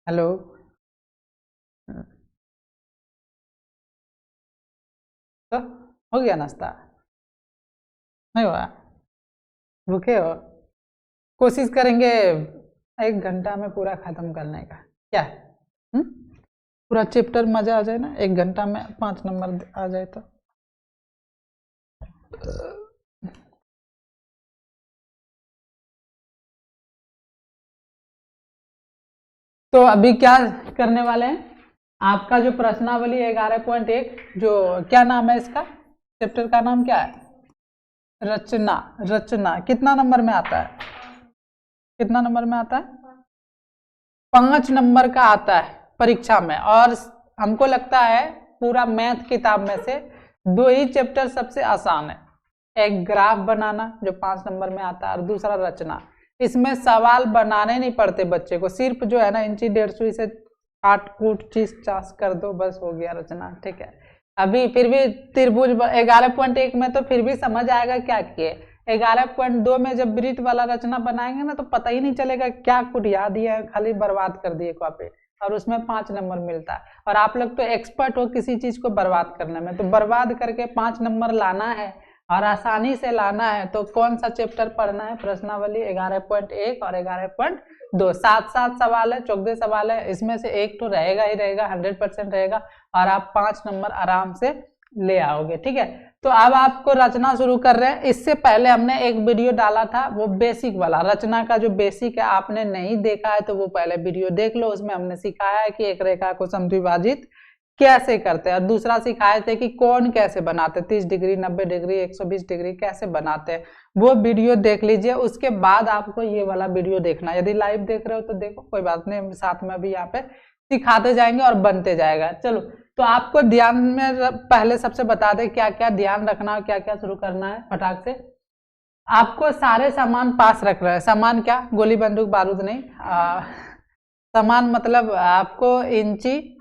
Hello. तो हो गया नाश्ता? नहीं हुआ? भूखे हो? कोशिश करेंगे 1 घंटा में पूरा खत्म करने का। क्या है? हुँ? पूरा चैप्टर मजा आ जाए ना, 1 घंटा में 5 नंबर आ जाए तो। तो अभी क्या करने वाले हैं? आपका जो प्रश्नावली 11.1, जो क्या नाम है इसका? चैप्टर का नाम क्या है? रचना। रचना कितना नंबर में आता है? कितना नंबर में आता है? 5 नंबर का आता है परीक्षा में। और हमको लगता है पूरा मैथ किताब में से 2 ही चैप्टर सबसे आसान है। एक ग्राफ बनाना जो 5 नंबर में आता है, और दूसरा रचना। इसमें सवाल बनाने नहीं पड़ते बच्चे को, सिर्फ जो है ना इंची 150 से काट कूट चीज चास कर दो, बस हो गया रचना। ठीक है। अभी फिर भी त्रिभुज 11.1 में तो फिर भी समझ आएगा क्या किए। 11.2 में जब वृत्त वाला रचना बनाएंगे ना तो पता ही नहीं चलेगा क्या कुछ याद दिया है, खाली बर्बाद कर दिए कॉपी। और उसमें 5 नंबर मिलता है। और आप लोग तो एक्सपर्ट हो किसी चीज को बर्बाद करने में, तो बर्बाद करके 5 नंबर लाना है और आसानी से लाना है तो कौन सा चैप्टर पढ़ना है? प्रश्नावली 11.1 और 11.2। 7 सवाल है, 14 सवाल है, इसमें से एक तो रहेगा ही रहेगा, 100% रहेगा। और आप 5 नंबर आराम से ले आओगे। ठीक है। तो अब आपको रचना शुरू कर रहे हैं। इससे पहले हमने एक वीडियो डाला था, वो बेसिक वाला रचना का जो बेसिक है, आपने नहीं देखा है तो वो पहले वीडियो देख लो। उसमें हमने सिखाया है कि एक रेखा को समद्विभाजित कैसे करते हैं, और दूसरा सिखाए थे कि कौन कैसे बनाते, 30 डिग्री, 90 डिग्री, 120 डिग्री कैसे बनाते हैं। वो वीडियो देख लीजिए। उसके बाद आपको ये वाला वीडियो देखना। यदि लाइव देख रहे हो तो देखो, कोई बात नहीं, साथ में भी यहाँ पे सिखाते जाएंगे और बनते जाएगा। चलो, तो आपको ध्यान में पहले सबसे बता दें क्या क्या ध्यान रखना है, क्या क्या शुरू करना है फटाक से। आपको सारे सामान पास रख रहे हैं। सामान क्या? गोली बंदूक बारूद नहीं। सामान मतलब आपको इंची,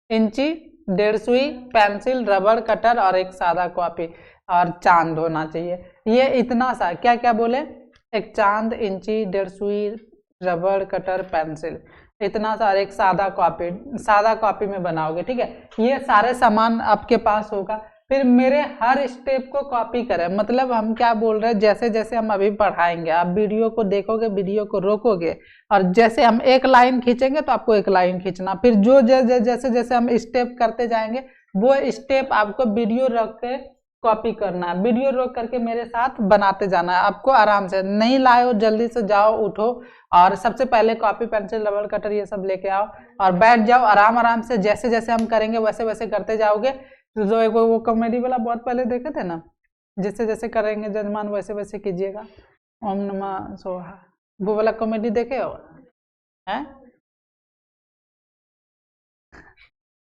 इंची, 1.5 सुई, पेंसिल, रबड़, कटर और एक सादा कॉपी और चांद होना चाहिए। ये इतना सा क्या क्या बोले? एक चांद, इंची, 1.5 सुई, रबड़, कटर, पेंसिल, इतना सा, एक सादा कॉपी। सादा कॉपी में बनाओगे। ठीक है। ये सारे सामान आपके पास होगा। फिर मेरे हर स्टेप को कॉपी करें। मतलब हम क्या बोल रहे हैं, जैसे जैसे हम अभी पढ़ाएंगे आप वीडियो को देखोगे, वीडियो को रोकोगे, और जैसे हम एक लाइन खींचेंगे तो आपको एक लाइन खींचना। फिर जो जैसे जैसे हम स्टेप करते जाएंगे वो स्टेप आपको वीडियो रोक के कॉपी करना है। वीडियो रोक करके मेरे साथ बनाते जाना है। आपको आराम से, नहीं लाए हो जल्दी से जाओ, उठो और सबसे पहले कॉपी, पेंसिल, रबड़, कटर ये सब लेके आओ और बैठ जाओ आराम आराम से। जैसे जैसे हम करेंगे वैसे वैसे करते जाओगे। तो जो एक वो कॉमेडी वाला बहुत पहले देखे थे ना, जैसे जैसे करेंगे जजमान वैसे वैसे कीजिएगा, ओम नमः सोहा, वो वाला कॉमेडी देखे हो? हैं?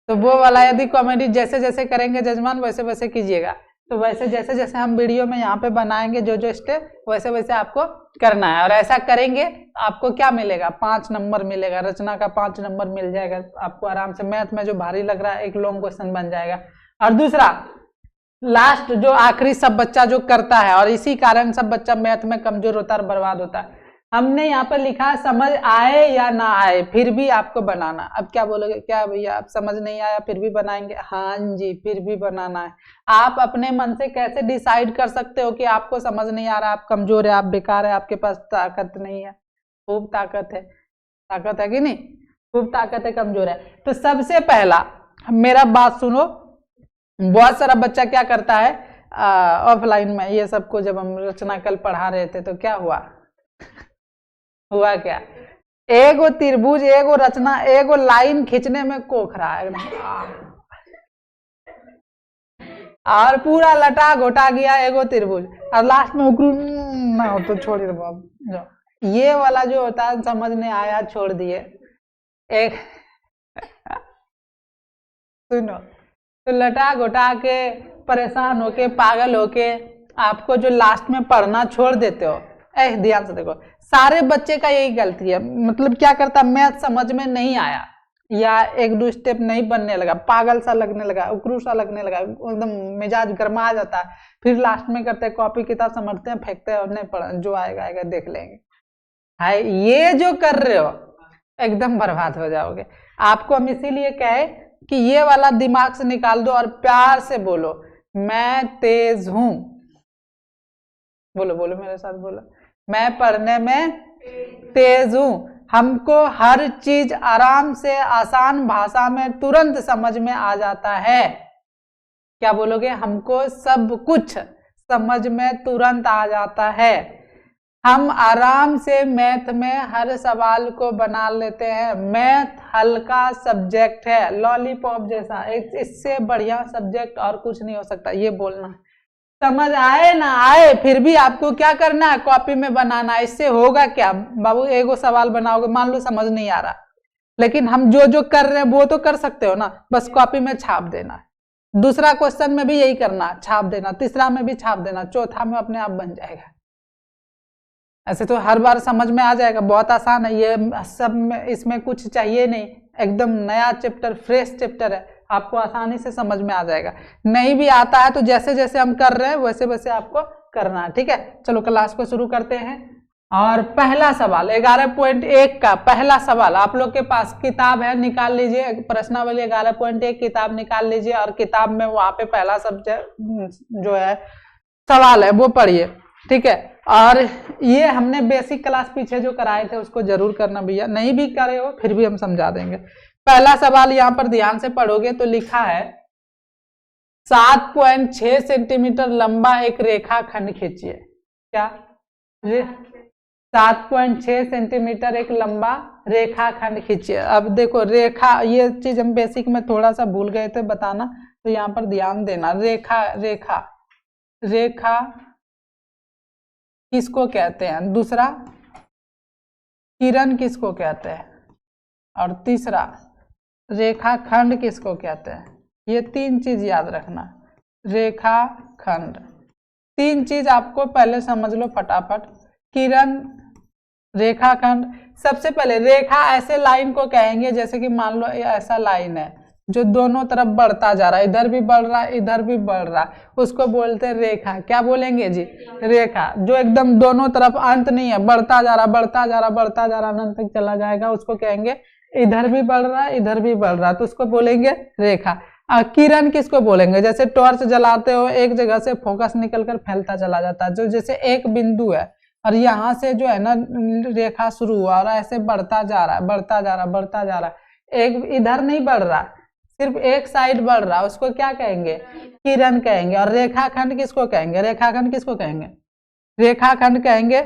तो वो वाला यदि कॉमेडी जैसे जैसे करेंगे जजमान वैसे वैसे कीजिएगा। तो वैसे जैसे जैसे हम वीडियो में यहाँ पे बनाएंगे जो जो स्टेप, वैसे वैसे आपको करना है। और ऐसा करेंगे आपको क्या मिलेगा? 5 नंबर मिलेगा। रचना का 5 नंबर मिल जाएगा आपको आराम से। मैथ में जो भारी लग रहा है एक लॉन्ग क्वेश्चन बन जाएगा। और दूसरा, लास्ट जो आखिरी सब बच्चा जो करता है, और इसी कारण सब बच्चा मैथ में कमजोर होता है और बर्बाद होता है, हमने यहाँ पर लिखा है समझ आए या ना आए फिर भी आपको बनाना। अब क्या बोलोगे, क्या भैया आप समझ नहीं आया फिर भी बनाएंगे? हाँ जी, फिर भी बनाना है। आप अपने मन से कैसे डिसाइड कर सकते हो कि आपको समझ नहीं आ रहा, आप कमजोर है, आप बेकार है, आपके पास ताकत नहीं है? खूब ताकत है। ताकत है कि नहीं? खूब ताकत है, कमजोर है। तो सबसे पहला मेरा बात सुनो। बहुत सारा बच्चा क्या करता है ऑफलाइन में, ये सबको जब हम रचना कल पढ़ा रहे थे तो क्या हुआ? हुआ क्या? एगो त्रिभुज, एगो रचना, एगो लाइन खींचने में कोख रहा है और पूरा लटा घोटा गया एगो त्रिभुज, और लास्ट में उकरू ना हो तो छोड़ दो। ये वाला जो होता है समझ नहीं आया, छोड़ दिए। एक सुनो, तो लटा घोटा के, परेशान होके, पागल होके आपको जो लास्ट में पढ़ना छोड़ देते हो। ध्यान से देखो, सारे बच्चे का यही गलती है। मतलब क्या करता, मैथ समझ में नहीं आया या एक दो स्टेप नहीं बनने लगा, पागल सा लगने लगा, उकरू सा लगने लगा, एकदम मिजाज गरमा जाता है, फिर लास्ट में करते हैं कॉपी किताब समझते हैं, फेंकते हैं और नहीं पढ़, जो आएगा आएगा देख लेंगे। हाय, ये जो कर रहे हो एकदम बर्बाद हो जाओगे। आपको हम इसीलिए कहे कि ये वाला दिमाग से निकाल दो और प्यार से बोलो, मैं तेज हूं। बोलो बोलो मेरे साथ बोलो, मैं पढ़ने में तेज हूं। हमको हर चीज आराम से आसान भाषा में तुरंत समझ में आ जाता है। क्या बोलोगे? हमको सब कुछ समझ में तुरंत आ जाता है। हम आराम से मैथ में हर सवाल को बना लेते हैं। मैथ हल्का सब्जेक्ट है, लॉलीपॉप जैसा, इससे बढ़िया सब्जेक्ट और कुछ नहीं हो सकता। ये बोलना है, समझ आए ना आए फिर भी आपको क्या करना है, कॉपी में बनाना है। इससे होगा क्या बाबू, एगो सवाल बनाओगे, मान लो समझ नहीं आ रहा, लेकिन हम जो जो कर रहे हैं वो तो कर सकते हो ना, बस कॉपी में छाप देना है। दूसरा क्वेश्चन में भी यही करना, छाप देना, तीसरा में भी छाप देना, चौथा में अपने आप बन जाएगा। ऐसे तो हर बार समझ में आ जाएगा, बहुत आसान है ये सब में, इसमें कुछ चाहिए नहीं, एकदम नया चैप्टर, फ्रेश चैप्टर है, आपको आसानी से समझ में आ जाएगा। नहीं भी आता है तो जैसे जैसे हम कर रहे हैं वैसे वैसे आपको करना है, ठीक है। चलो क्लास को शुरू करते हैं। और पहला सवाल 11.1 का पहला सवाल आप लोग के पास किताब है, निकाल लीजिए प्रश्नावली 11.1 किताब निकाल लीजिए, और किताब में वहां पे पहला सब्जेक्ट जो है सवाल है वो पढ़िए, ठीक है। और ये हमने बेसिक क्लास पीछे जो कराए थे उसको जरूर करना भैया, नहीं भी करे हो फिर भी हम समझा देंगे। पहला सवाल यहाँ पर ध्यान से पढ़ोगे तो लिखा है 7.6 सेंटीमीटर लंबा एक रेखा खंड खींचिए। क्या? 7.6 सेंटीमीटर एक लंबा रेखा खंड खींचिए। अब देखो रेखा, ये चीज हम बेसिक में थोड़ा सा भूल गए थे बताना, तो यहाँ पर ध्यान देना। रेखा रेखा रेखा किसको कहते हैं? दूसरा, किरण किसको कहते हैं? और तीसरा, रेखाखंड किसको कहते हैं? ये तीन चीज याद रखना। रेखाखंड, तीन चीज आपको पहले समझ लो फटाफट। किरण, रेखाखंड। सबसे पहले रेखा ऐसे लाइन को कहेंगे जैसे कि मान लो ऐसा लाइन है जो दोनों तरफ बढ़ता जा रहा है, इधर भी बढ़ रहा है इधर भी बढ़ रहा है, उसको बोलते हैं रेखा। क्या बोलेंगे जी? रेखा। जो एकदम दोनों तरफ अंत नहीं है, बढ़ता जा रहा बढ़ता जा रहा बढ़ता जा रहा अनंत तक चला जाएगा, उसको कहेंगे इधर भी बढ़ रहा है इधर भी बढ़ रहा है, तो उसको बोलेंगे रेखा। किरण किसको बोलेंगे? जैसे टॉर्च जलाते हो, एक जगह से फोकस निकल कर फैलता चला जाता है, जो जैसे एक बिंदु है और यहाँ से जो है ना रेखा शुरू हुआ और ऐसे बढ़ता जा रहा है बढ़ता जा रहा बढ़ता जा रहा है, एक इधर नहीं बढ़ रहा, सिर्फ एक साइड बढ़ रहा, उसको क्या कहेंगे? किरण कहेंगे। और रेखाखंड किसको कहेंगे? रेखाखंड किसको कहेंगे? रेखाखंड कहेंगे,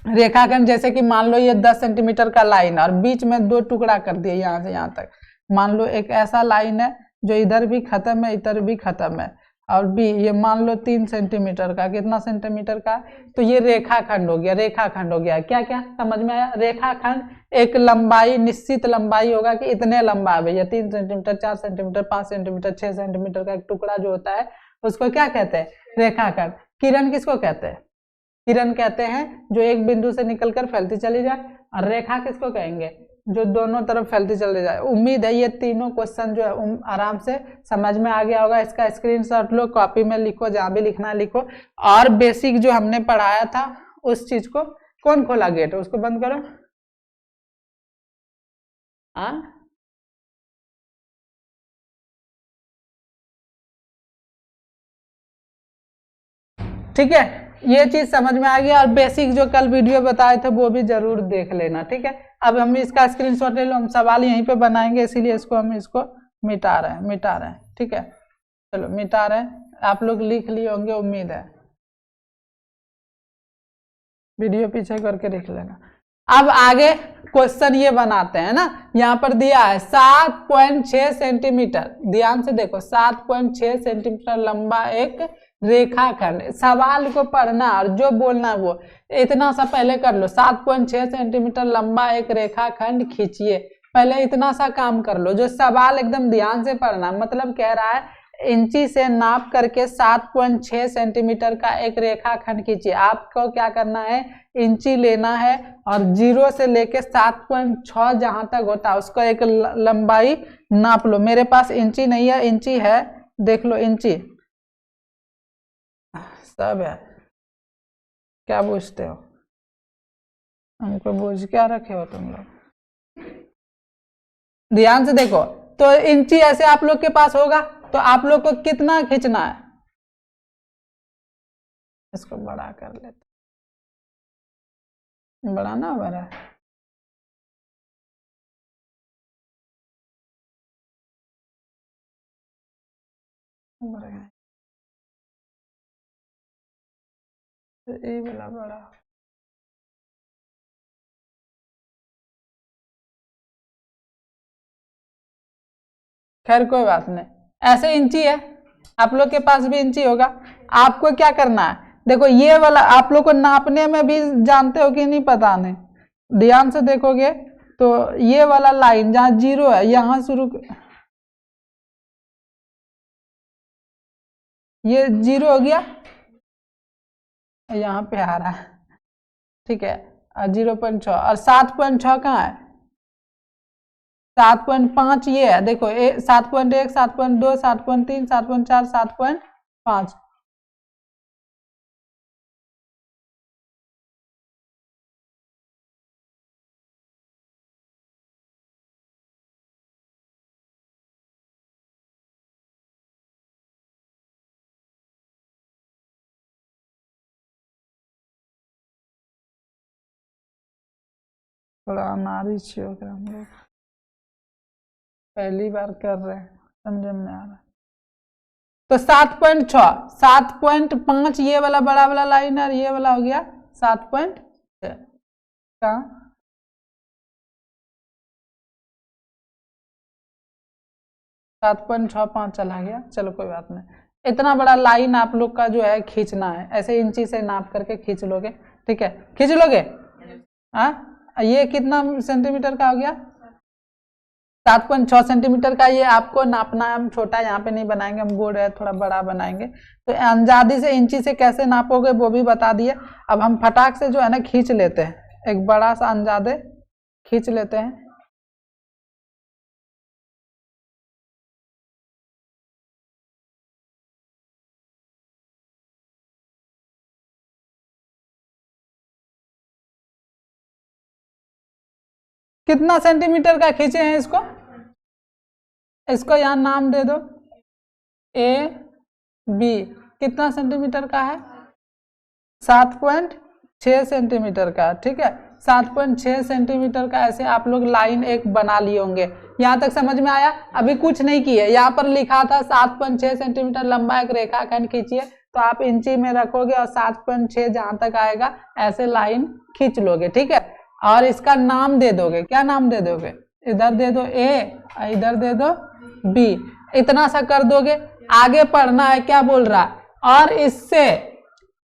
रेखाखंड जैसे कि मान लो ये 10 सेंटीमीटर का लाइन है और बीच में दो टुकड़ा कर दिए यहाँ से यहाँ तक। मान लो एक ऐसा लाइन है जो इधर भी खत्म है इधर भी खत्म है, और बी ये मान लो 3 सेंटीमीटर का, कितना सेंटीमीटर का, तो ये रेखाखंड हो गया। रेखाखंड हो गया। क्या क्या समझ में आया? रेखाखंड एक लंबाई, निश्चित लंबाई होगा कि इतने लंबा है भैया, 3 सेंटीमीटर 4 सेंटीमीटर 5 सेंटीमीटर 6 सेंटीमीटर का एक टुकड़ा जो होता है उसको क्या कहते हैं? रेखाखंड। किरण किसको कहते हैं? किरण कहते हैं जो एक बिंदु से निकलकर फैलती चली जाए। और रेखा किसको कहेंगे? जो दोनों तरफ फैलती चली जाए। उम्मीद है ये तीनों क्वेश्चन जो है आराम से समझ में आ गया होगा। इसका स्क्रीनशॉट लो, कॉपी में लिखो, जहां भी लिखना लिखो। और बेसिक जो हमने पढ़ाया था उस चीज को, कौन खोला गेट? उसको बंद करो। ठीक है, ये चीज समझ में आ गया। और बेसिक जो कल वीडियो बताए थे वो भी जरूर देख लेना, ठीक है। अब हम इसका स्क्रीनशॉट ले लो, हम सवाल यहीं पे बनाएंगे, इसीलिए इसको हम इसको मिटा रहे हैं, ठीक है। चलो मिटा रहे हैं, आप लोग लिख लिए होंगे उम्मीद है, वीडियो पीछे करके लिख लेना। अब आगे क्वेश्चन ये बनाते हैं ना, यहाँ पर दिया है 7.6 सेंटीमीटर, ध्यान से देखो 7.6 सेंटीमीटर लंबा एक रेखाखंड। सवाल को पढ़ना और जो बोलना वो इतना सा पहले कर लो। 7.6 सेंटीमीटर लंबा एक रेखाखंड खींचिए, पहले इतना सा काम कर लो। जो सवाल एकदम ध्यान से पढ़ना, मतलब कह रहा है इंची से नाप करके 7.6 सेंटीमीटर का एक रेखाखंड खींचिए। आपको क्या करना है? इंची लेना है और 0 से लेके 7.6 जहां तक होता है उसको एक लंबाई नाप लो। मेरे पास इंची नहीं है, इंची है, देख लो इंची सब है। क्या पूछते हो? हमको बोझ क्या रखे हो तुम लोग? ध्यान से देखो, तो इंची ऐसे आप लोग के पास होगा, तो आप लोग को कितना खींचना है, इसको बड़ा कर लेते, बड़ा ना बड़ा, ये वाला बड़ा, खैर कोई बात नहीं, ऐसे इंची है, आप लोग के पास भी इंची होगा। आपको क्या करना है, देखो ये वाला आप लोग को नापने में भी जानते हो कि नहीं पता नहीं, ध्यान से देखोगे तो ये वाला लाइन जहाँ 0 है यहाँ शुरू, ये 0 हो गया, यहाँ पे आ रहा है, ठीक है, 0.6 और 7.6 कहाँ है, 7.5 ये है, देखो 7.1 7.2 7.3 7.4 7.5, थोड़ा नारी छियोग्राम हम लोग पहली बार कर रहे हैं, समझ में आ रहा है। तो 7.6 7.5 ये वाला बड़ा वाला लाइन है, ये वाला हो गया 7.6 का 7.65 चला गया, चलो कोई बात नहीं, इतना बड़ा लाइन आप लोग का जो है खींचना है, ऐसे इंची से नाप करके खींच लोगे, ठीक है, खींच लोगे। हाँ, ये कितना सेंटीमीटर का हो गया, 7.6 सेंटीमीटर का, ये आपको नापना है, हम छोटा यहाँ पे नहीं बनाएंगे, हम बोर्ड है थोड़ा बड़ा बनाएंगे। तो अंदाजे से इंची से कैसे नापोगे वो भी बता दिए। अब हम फटाक से जो है ना खींच लेते हैं, एक बड़ा सा अंदाजे खींच लेते हैं। कितना सेंटीमीटर का खींचे हैं इसको, इसको यहाँ नाम दे दो ए बी, कितना सेंटीमीटर का है, 7.6 सेंटीमीटर का, ठीक है, 7.6 सेंटीमीटर का ऐसे आप लोग लाइन एक बना लिए होंगे। यहाँ तक समझ में आया, अभी कुछ नहीं किए, यहाँ पर लिखा था 7.6 सेंटीमीटर लंबा एक रेखाखंड खींचिए, तो आप इंची में रखोगे और 7.6 जहां तक आएगा ऐसे लाइन खींच लोगे, ठीक है, और इसका नाम दे दोगे, क्या नाम दे दोगे, इधर दे दो ए, इधर दे दो बी, इतना सा कर दोगे। आगे पढ़ना है, क्या बोल रहा है, और इससे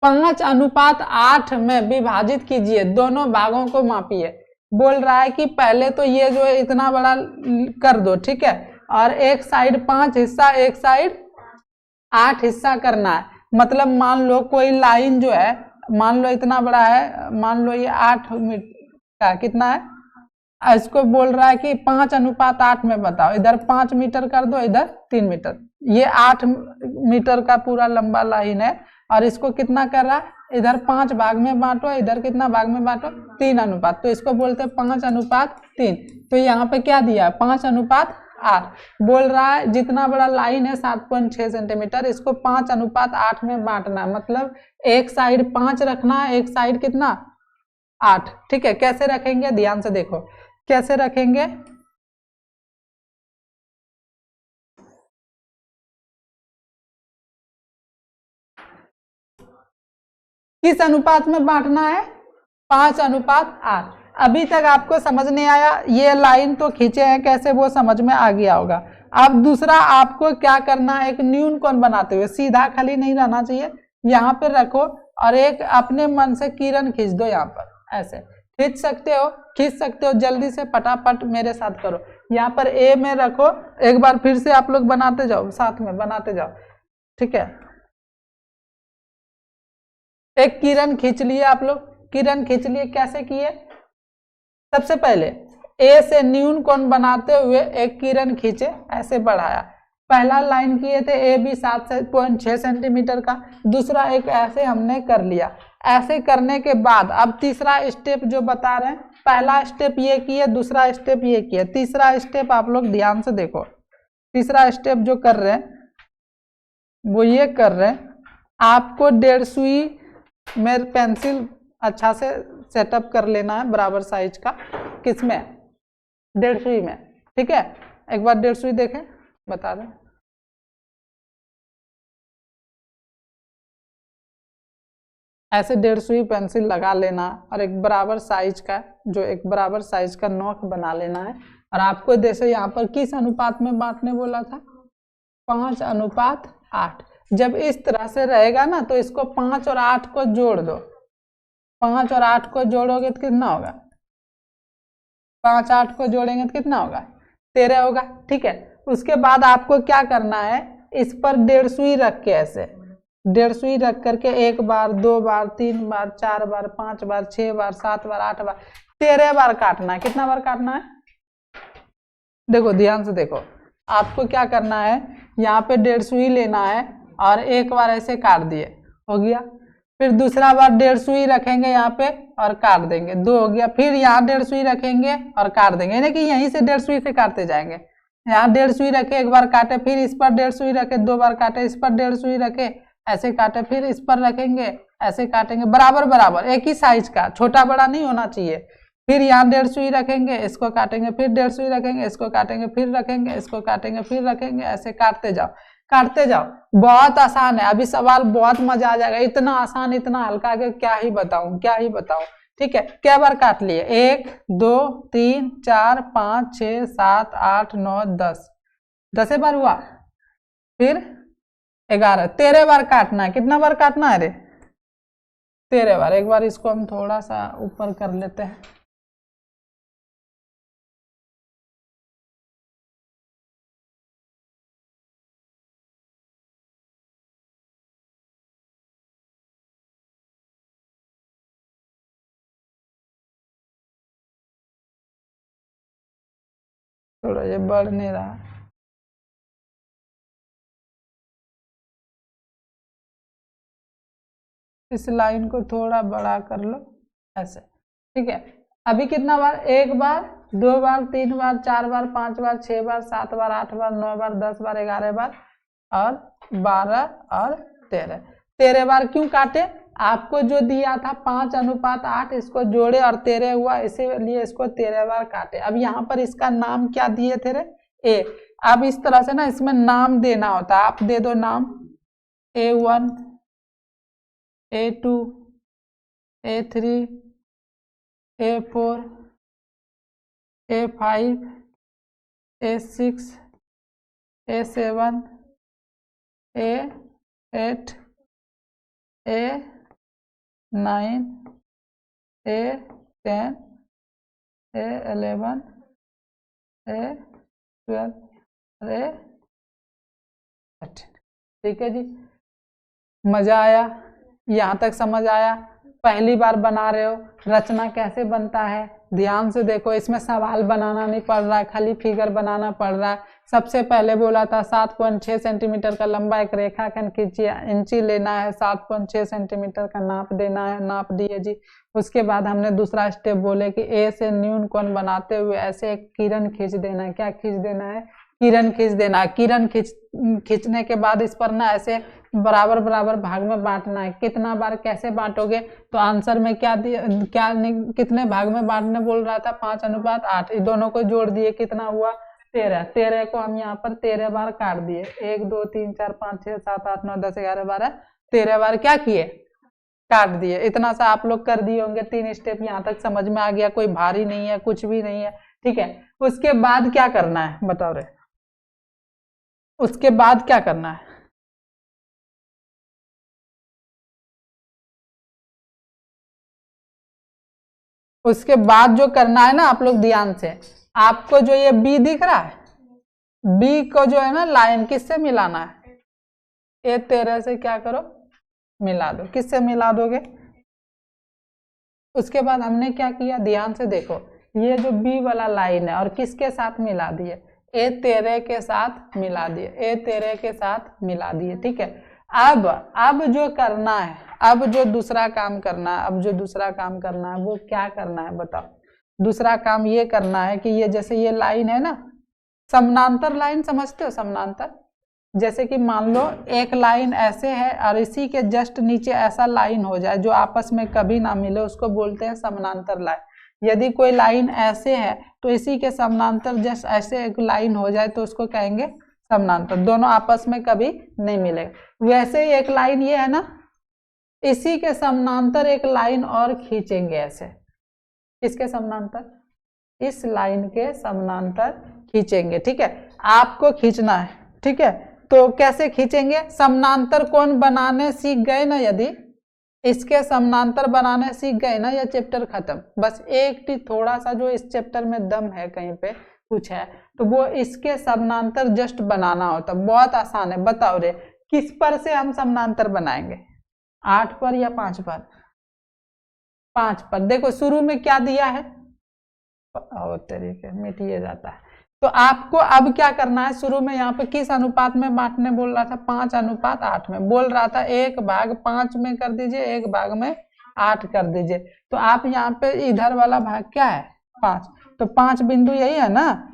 5:8 में विभाजित कीजिए, दोनों भागों को मापिए। बोल रहा है कि पहले तो ये जो है इतना बड़ा कर दो, ठीक है, और एक साइड 5 हिस्सा, एक साइड 8 हिस्सा करना है। मतलब मान लो कोई लाइन जो है, मान लो इतना बड़ा है, मान लो ये 8 मीटर का कितना है, इसको बोल रहा है कि 5:8 में बताओ, इधर 5 मीटर कर दो, इधर 3 मीटर, ये 8 मीटर का पूरा लंबा लाइन है, और इसको कितना कर रहा है, इधर 5 भाग में बांटो, इधर कितना भाग में बांटो, 3 अनुपात, तो इसको बोलते हैं 5:3। तो यहाँ पे क्या दिया, 5:8 बोल रहा है, जितना बड़ा लाइन है 7.6 सेंटीमीटर, इसको 5:8 में बांटना है, मतलब एक साइड 5 रखना है, एक साइड कितना 8, ठीक है। कैसे रखेंगे, ध्यान से देखो कैसे रखेंगे, किस अनुपात में बांटना है, 5:8। अभी तक आपको समझ नहीं आया, ये लाइन तो खींचे हैं कैसे, वो समझ में आ गया होगा। अब दूसरा आपको क्या करना है, एक न्यून कोण बनाते हुए, सीधा खाली नहीं रहना चाहिए, यहाँ पे रखो और एक अपने मन से किरण खींच दो, यहाँ पर ऐसे खींच सकते हो, जल्दी से फटाफट मेरे साथ करो। यहाँ पर ए में रखो, एक बार फिर से आप लोग बनाते जाओ, साथ में बनाते जाओ, ठीक है। एक किरण खींच लिए आप लोग, किरण खींच लिए, कैसे किए, सबसे पहले ए से न्यून कोण बनाते हुए एक किरण खींचे, ऐसे बढ़ाया, पहला लाइन किए थे ए बी 7.6 सेंटीमीटर का, दूसरा एक ऐसे हमने कर लिया। ऐसे करने के बाद अब तीसरा स्टेप जो बता रहे हैं, पहला स्टेप ये किए, दूसरा स्टेप ये किए, तीसरा स्टेप आप लोग ध्यान से देखो। तीसरा स्टेप जो कर रहे हैं वो ये कर रहे हैं, आपको 1.5 सुई में पेंसिल अच्छा से सेटअप कर लेना है बराबर साइज का। किसमें? 1.5 सुई में, ठीक है। एक बार 1.5 सुई देखें, बता दें। ऐसे 1.5 सुई पेंसिल लगा लेना और एक बराबर साइज का, जो एक बराबर साइज का नोक बना लेना है। और आपको जैसे यहाँ पर किस अनुपात में बांटने बोला था? 5:8। जब इस तरह से रहेगा ना तो इसको 5 और 8 को जोड़ दो। 5 और 8 को जोड़ोगे तो कितना होगा? 5 8 को जोड़ेंगे तो कितना होगा? 13 होगा, ठीक है। उसके बाद आपको क्या करना है, इस पर 1.5 सुई रख के, ऐसे 1.5 सुई रख करके 1 बार 2 बार 3 बार 4 बार 5 बार 6 बार 7 बार 8 बार 13 बार काटना है। कितना बार काटना है? देखो ध्यान से देखो, आपको क्या करना है, यहाँ पे 1.5 सुई लेना है और एक बार ऐसे काट दिए, हो गया। फिर दूसरा बार 1.5 सुई रखेंगे यहाँ पे और काट देंगे, 2 हो गया। फिर यहाँ 1.5 सुई रखेंगे और काट देंगे, यानी कि यहीं से 1.5 सुई से काटते जाएंगे। यहाँ 1.5 सुई रखे, एक बार काटे, फिर इस पर 1.5 सुई रखे, 2 बार काटे, इस पर 1.5 सुई रखे, ऐसे काटे, फिर इस पर रखेंगे, ऐसे काटेंगे, बराबर बराबर एक ही साइज का, छोटा बड़ा नहीं होना चाहिए। फिर यहाँ 1.5 सुई रखेंगे, इसको काटेंगे, फिर 1.5 सुई रखेंगे, इसको काटेंगे, फिर रखेंगे, इसको काटेंगे, फिर रखेंगे, ऐसे काटते जाओ काटते जाओ। बहुत आसान है, अभी सवाल बहुत मजा आ जाएगा, इतना आसान इतना हल्का के क्या ही बताऊं, क्या ही बताऊं। ठीक है, क्या बार काट लिए? 1 2 3 4 5 6 7 8 9 10, 10 बार हुआ। फिर 11, 13 बार काटना है। कितना बार काटना है रे? 13 बार। एक बार इसको हम थोड़ा सा ऊपर कर लेते हैं। थोड़ा ये बढ़ नहीं रहा, इस लाइन को थोड़ा बड़ा कर लो ऐसे, ठीक है। अभी कितना बार? 1 बार 2 बार 3 बार 4 बार 5 बार 6 बार 7 बार 8 बार 9 बार 10 बार 11 बार और 12 और 13। 13 बार क्यों काटे? आपको जो दिया था 5:8, इसको जोड़े और 13 हुआ, इसीलिए इसको 13 बार काटे। अब यहाँ पर इसका नाम क्या दिए थे रे? ए। अब इस तरह से ना इसमें नाम देना होता है, आप दे दो नाम, A1 A2 A3 A4 A5 A6 A7 A8 A9 A10 A11 A12 A13। ठीक है जी, मजा आया? यहाँ तक समझ आया? पहली बार बना रहे हो, रचना कैसे बनता है ध्यान से देखो। इसमें सवाल बनाना नहीं पड़ रहा है, खाली फिगर बनाना पड़ रहा है। सबसे पहले बोला था 7.6 सेंटीमीटर का लंबा एक रेखाखंड खींचिए, इंची लेना है, 7.6 सेंटीमीटर का नाप देना है, नाप दिए जी। उसके बाद हमने दूसरा स्टेप बोले कि ए से न्यून कोण बनाते हुए ऐसे एक किरण खींच देना है। क्या खींच देना है? किरण खींच देना है। किरण खींचने के बाद इस पर ना ऐसे बराबर बराबर भाग में बांटना है। कितना बार कैसे बांटोगे? तो आंसर में क्या दिया, क्या कितने भाग में बांटने बोल रहा था? 5:8। ये दोनों को जोड़ दिए, कितना हुआ? 13। 13 को हम यहाँ पर 13 बार काट दिए। 1 2 3 4 5 6 7 8 9 10 11 12 13 बार क्या किए? काट दिए। इतना सा आप लोग कर दिए होंगे। 3 स्टेप यहाँ तक समझ में आ गया? कोई भारी नहीं है, कुछ भी नहीं है, ठीक है। उसके बाद क्या करना है बताओ रे? उसके बाद क्या करना है? उसके बाद जो करना है ना आप लोग ध्यान से, आपको जो ये बी दिख रहा है, बी को जो है ना लाइन किससे मिलाना है? ये 13 से क्या करो? मिला दो। किससे मिला दोगे? उसके बाद हमने क्या किया ध्यान से देखो, ये जो बी वाला लाइन है और किसके साथ मिला दिए? ए तेरे के साथ मिला दिए, ए तेरे के साथ मिला दिए, ठीक है। अब जो करना है, अब जो दूसरा काम करना है, अब जो दूसरा काम करना है वो क्या करना है बताओ। दूसरा काम ये करना है कि ये जैसे ये लाइन है ना, समानांतर लाइन समझते हो, समानांतर, जैसे कि मान लो एक लाइन ऐसे है और इसी के जस्ट नीचे ऐसा लाइन हो जाए जो आपस में कभी ना मिले, उसको बोलते हैं समानांतर लाइन। यदि कोई लाइन ऐसे है तो इसी के समानांतर जस्ट ऐसे एक लाइन हो जाए तो उसको कहेंगे समानांतर, दोनों आपस में कभी नहीं मिलेगा। वैसे ही एक लाइन ये है ना, इसी के समानांतर एक लाइन और खींचेंगे ऐसे, इसके समानांतर, इस लाइन के समानांतर खींचेंगे, ठीक है। आपको खींचना है, ठीक है। तो कैसे खींचेंगे, समानांतर कोण बनाने सीख गए ना, यदि इसके समानांतर बनाने सीख गए ना, यह चैप्टर खत्म। बस एक थोड़ा सा जो इस चैप्टर में दम है, कहीं पे कुछ है तो वो इसके समानांतर जस्ट बनाना होता, बहुत आसान है। बताओ रे, किस पर से हम समानांतर बनाएंगे, 8 पर या 5 पर? 5 पर। देखो शुरू में क्या दिया है, तरीके मिटिए जाता है। तो आपको अब क्या करना है, शुरू में यहाँ पे किस अनुपात में बांटने बोल रहा था, 5:8 में बोल रहा था। 1/5 में कर दीजिए, 1/8 कर दीजिए। तो आप यहाँ पे इधर वाला भाग क्या है, 5, तो 5 बिंदु यही है ना,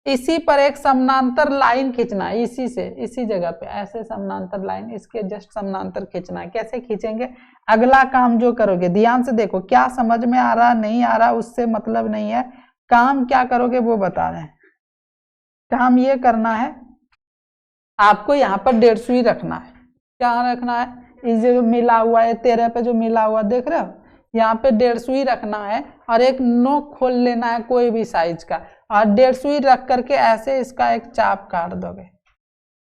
इसी पर एक समानांतर लाइन खींचना है, इसी से, इसी जगह पे ऐसे समानांतर लाइन, इसके जस्ट समानांतर खींचना है। कैसे खींचेंगे, अगला काम जो करोगे ध्यान से देखो, क्या समझ में आ रहा नहीं आ रहा उससे मतलब नहीं है, काम क्या करोगे वो बता रहे हैं। काम ये करना है, आपको यहाँ पर 1.5 सुई रखना है। क्या रखना है, इस जो मिला हुआ है 13 पे जो मिला हुआ देख रहे हो, यहाँ पे 1.5 सुई रखना है और एक नोक खोल लेना है कोई भी साइज का, और 1.5 सुई रख करके ऐसे इसका एक चाप काट दोगे,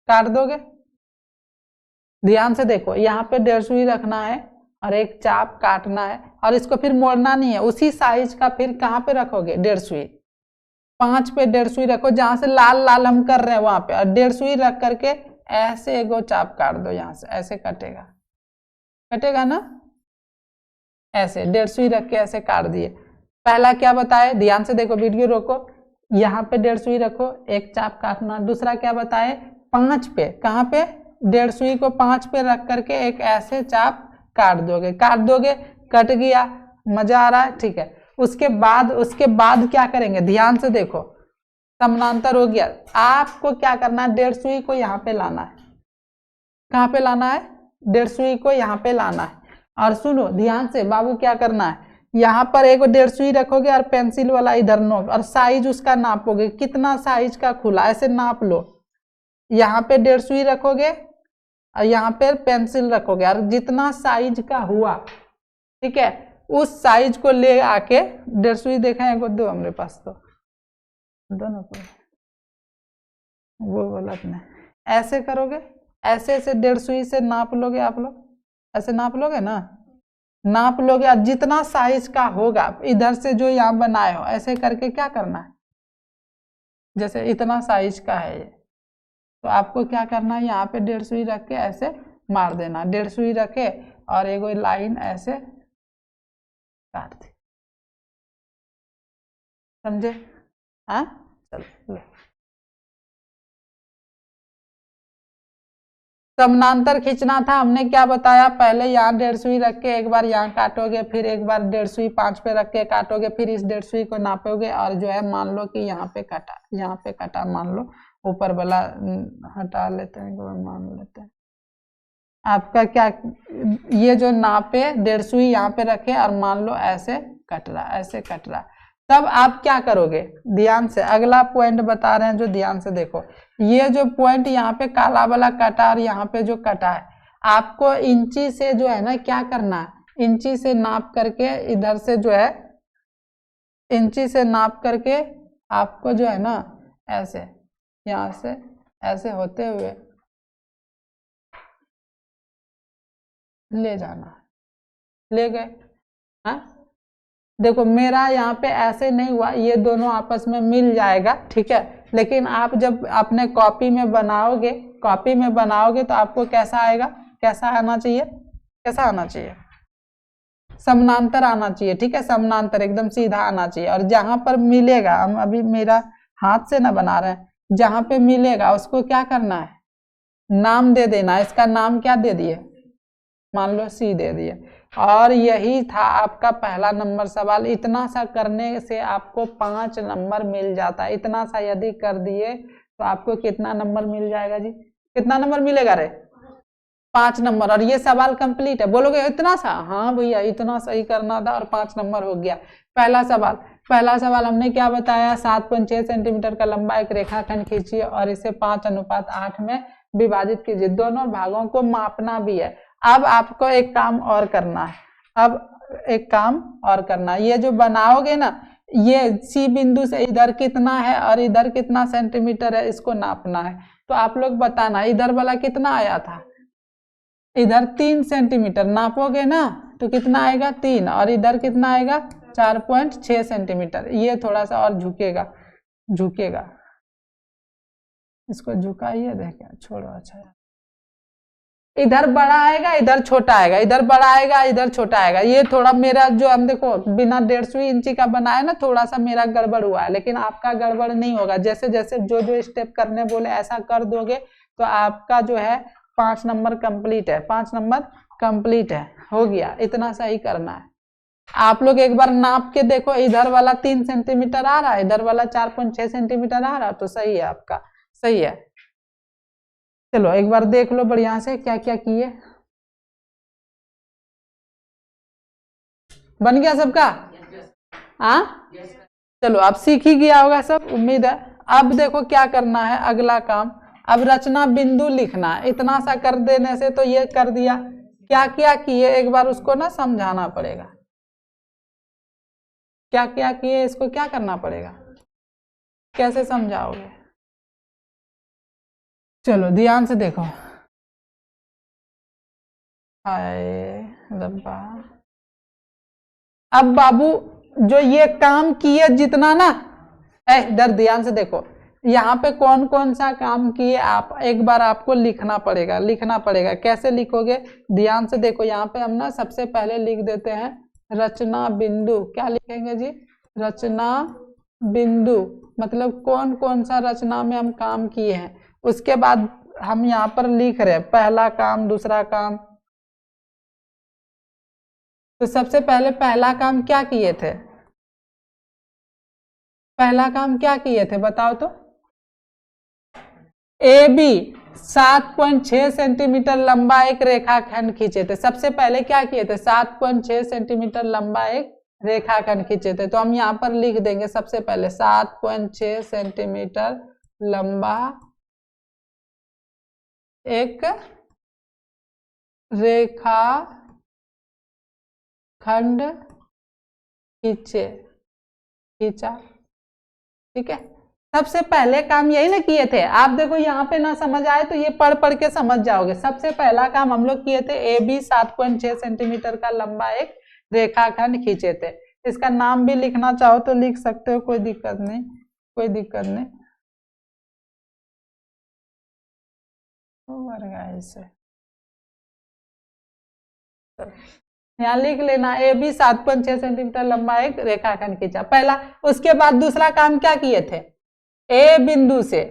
काट दोगे। ध्यान से देखो, यहाँ पे 1.5 सुई रखना है और एक चाप काटना है, और इसको फिर मोड़ना नहीं है, उसी साइज का फिर कहाँ पे रखोगे, 1.5 सुई, 5 पे 1.5 सुई रखो, जहां से लाल लाल हम कर रहे हैं वहां पे, और 1.5 सुई रख करके ऐसे एगो चाप काट दो, यहाँ से ऐसे कटेगा, कटेगा ना, ऐसे 1.5 सुई रख के ऐसे काट दिए। पहला क्या बताए, ध्यान से देखो, वीडियो रोको, यहाँ पे 1.5 सुई रखो, एक चाप काटना। दूसरा क्या बताए, 5 पे, कहाँ पे, 1.5 सुई को 5 पे रख करके एक ऐसे चाप काट दोगे, काट दोगे, कट गया, मजा आ रहा है, ठीक है। उसके बाद क्या करेंगे, ध्यान से देखो, समानांतर हो गया। आपको क्या करना है, 1.5 सुई को यहाँ पे लाना है, कहाँ पे लाना है, 1.5 सुई को यहाँ पे लाना है। और सुनो ध्यान से बाबू, क्या करना है, यहाँ पर एक 1.5 सुई रखोगे और पेंसिल वाला इधर नोक, और साइज उसका नापोगे, कितना साइज का खुला, ऐसे नाप लो। यहाँ पे 1.5 सुई रखोगे और यहाँ पे पेंसिल रखोगे, और जितना साइज का हुआ, ठीक है, उस साइज को ले आके 1.5 सुई देखा है दो हमारे पास, तो दोनों को वो बोला अपने, ऐसे करोगे, ऐसे ऐसे 1.5 सुई से नाप लोगे, आप लोग ऐसे नाप लोगे ना, नाप लोगे, और जितना साइज का होगा इधर से जो यहाँ बनाए हो, ऐसे करके क्या करना है, जैसे इतना साइज का है ये, तो आपको क्या करना है, यहाँ पे 1.5 सुई रख के ऐसे मार देना, 1.5 सुई रखे और एक लाइन ऐसे काट दी, समझे, हाँ चलो। समानांतर खींचना था, हमने क्या बताया, पहले यहाँ 1.5 सुई रख के एक बार यहाँ काटोगे, फिर एक बार 1.5 सुई 5 पे रख के काटोगे, फिर इस 1.5 सुई को नापोगे, और जो है मान लो कि यहाँ पे काटा, यहाँ पे काटा, मान लो ऊपर वाला हटा लेते हैं, मान लेते हैं आपका क्या, ये जो नापे 1.5 सुई यहाँ पे रखे और मान लो ऐसे कट रहा, ऐसे कट रहा, तब आप क्या करोगे, ध्यान से अगला पॉइंट बता रहे हैं जो, ध्यान से देखो, ये जो पॉइंट यहाँ पे काला वाला कटा और यहाँ पे जो कटा है, आपको इंची से जो है ना क्या करना है, इंची से नाप करके इधर से जो है, इंची से नाप करके आपको जो है ना ऐसे, यहाँ से ऐसे होते हुए ले जाना, ले गए, हाँ देखो मेरा यहाँ पे ऐसे नहीं हुआ, ये दोनों आपस में मिल जाएगा, ठीक है, लेकिन आप जब अपने कॉपी में बनाओगे, कॉपी में बनाओगे तो आपको कैसा आएगा, कैसा आना चाहिए, कैसा आना चाहिए, समानांतर आना चाहिए, ठीक है, समानांतर एकदम सीधा आना चाहिए। और जहां पर मिलेगा, हम अभी मेरा हाथ से ना बना रहे हैं, जहां पे मिलेगा उसको क्या करना है, नाम दे देना। इसका नाम क्या दे दिए, मान लो सी दे दिए। और यही था आपका पहला नंबर सवाल। इतना सा करने से आपको 5 नंबर मिल जाता है। इतना सा यदि कर दिए तो आपको कितना नंबर मिल जाएगा जी, कितना नंबर मिलेगा रे, 5 नंबर। और ये सवाल कंप्लीट है। बोलोगे इतना सा, हाँ भैया इतना सही करना था और 5 नंबर हो गया। पहला सवाल हमने क्या बताया, 7.6 सेंटीमीटर का लंबा एक रेखाखंड खींचिए और इसे 5:8 में विभाजित कीजिए। दोनों भागों को मापना भी है। अब आपको एक काम और करना है, ये जो बनाओगे ना, ये सी बिंदु से इधर कितना है और इधर कितना सेंटीमीटर है, इसको नापना है। तो आप लोग बताना इधर वाला कितना आया था, इधर 3 सेंटीमीटर नापोगे ना तो कितना आएगा 3, और इधर कितना आएगा 4.6 सेंटीमीटर। ये थोड़ा सा और झुकेगा, इसको झुकाइए, देखिए छोड़ो। अच्छा, इधर बड़ा आएगा इधर छोटा आएगा, इधर बड़ा आएगा इधर छोटा आएगा। ये थोड़ा मेरा जो हम देखो बिना 1.5 इंची का बनाया ना, थोड़ा सा मेरा गड़बड़ हुआ है, लेकिन आपका गड़बड़ नहीं होगा। जैसे जैसे जो स्टेप करने बोले ऐसा कर दोगे तो आपका जो है 5 नंबर कंप्लीट है, 5 नंबर कंप्लीट है, हो गया। इतना सही करना है। आप लोग एक बार नाप के देखो, इधर वाला 3 सेंटीमीटर आ रहा है, इधर वाला 4.6 सेंटीमीटर आ रहा है, तो सही है आपका, सही है। चलो एक बार देख लो बढ़िया से क्या क्या किए। बन गया सबका? हाँ चलो अब सीख ही गया होगा सब, उम्मीद है। अब देखो क्या करना है, अगला काम, अब रचना बिंदु लिखना है। इतना सा कर देने से तो ये कर दिया, क्या क्या किए एक बार उसको ना समझाना पड़ेगा। क्या क्या किए इसको क्या करना पड़ेगा, कैसे समझाओगे? चलो ध्यान से देखो। हाय रब्बा, अब बाबू जो ये काम किए जितना ना, इधर ध्यान से देखो, यहाँ पे कौन कौन सा काम किए आप एक बार आपको लिखना पड़ेगा। कैसे लिखोगे, ध्यान से देखो। यहाँ पे हम ना सबसे पहले लिख देते हैं रचना बिंदु। क्या लिखेंगे जी, रचना बिंदु, मतलब कौन कौन सा रचना में हम काम किए हैं। उसके बाद हम यहाँ पर लिख रहे हैं पहला काम, दूसरा काम। तो सबसे पहले पहला काम क्या किए थे, पहला काम क्या किए थे बताओ तो। ए बी 7.6 सेंटीमीटर लंबा एक रेखाखंड खींचे थे। सबसे पहले क्या किए थे, 7.6 सेंटीमीटर लंबा एक रेखाखंड खींचे थे। तो हम यहाँ पर लिख देंगे सबसे पहले 7.6 सेंटीमीटर लंबा एक रेखाखंड खींचा, ठीक है। सबसे पहले काम यही ना किए थे। आप देखो यहाँ पे ना समझ आए तो ये पढ़ के समझ जाओगे। सबसे पहला काम हम लोग किए थे ए बी 7.6 सेंटीमीटर का लंबा एक रेखाखंड खींचे थे। इसका नाम भी लिखना चाहो तो लिख सकते हो, कोई दिक्कत नहीं, कोई दिक्कत नहीं। यहाँ लिख लेना ए बी 7.6 सेंटीमीटर लंबा एक रेखाखंड खींचा, पहला। उसके बाद दूसरा काम क्या किए थे, ए बिंदु से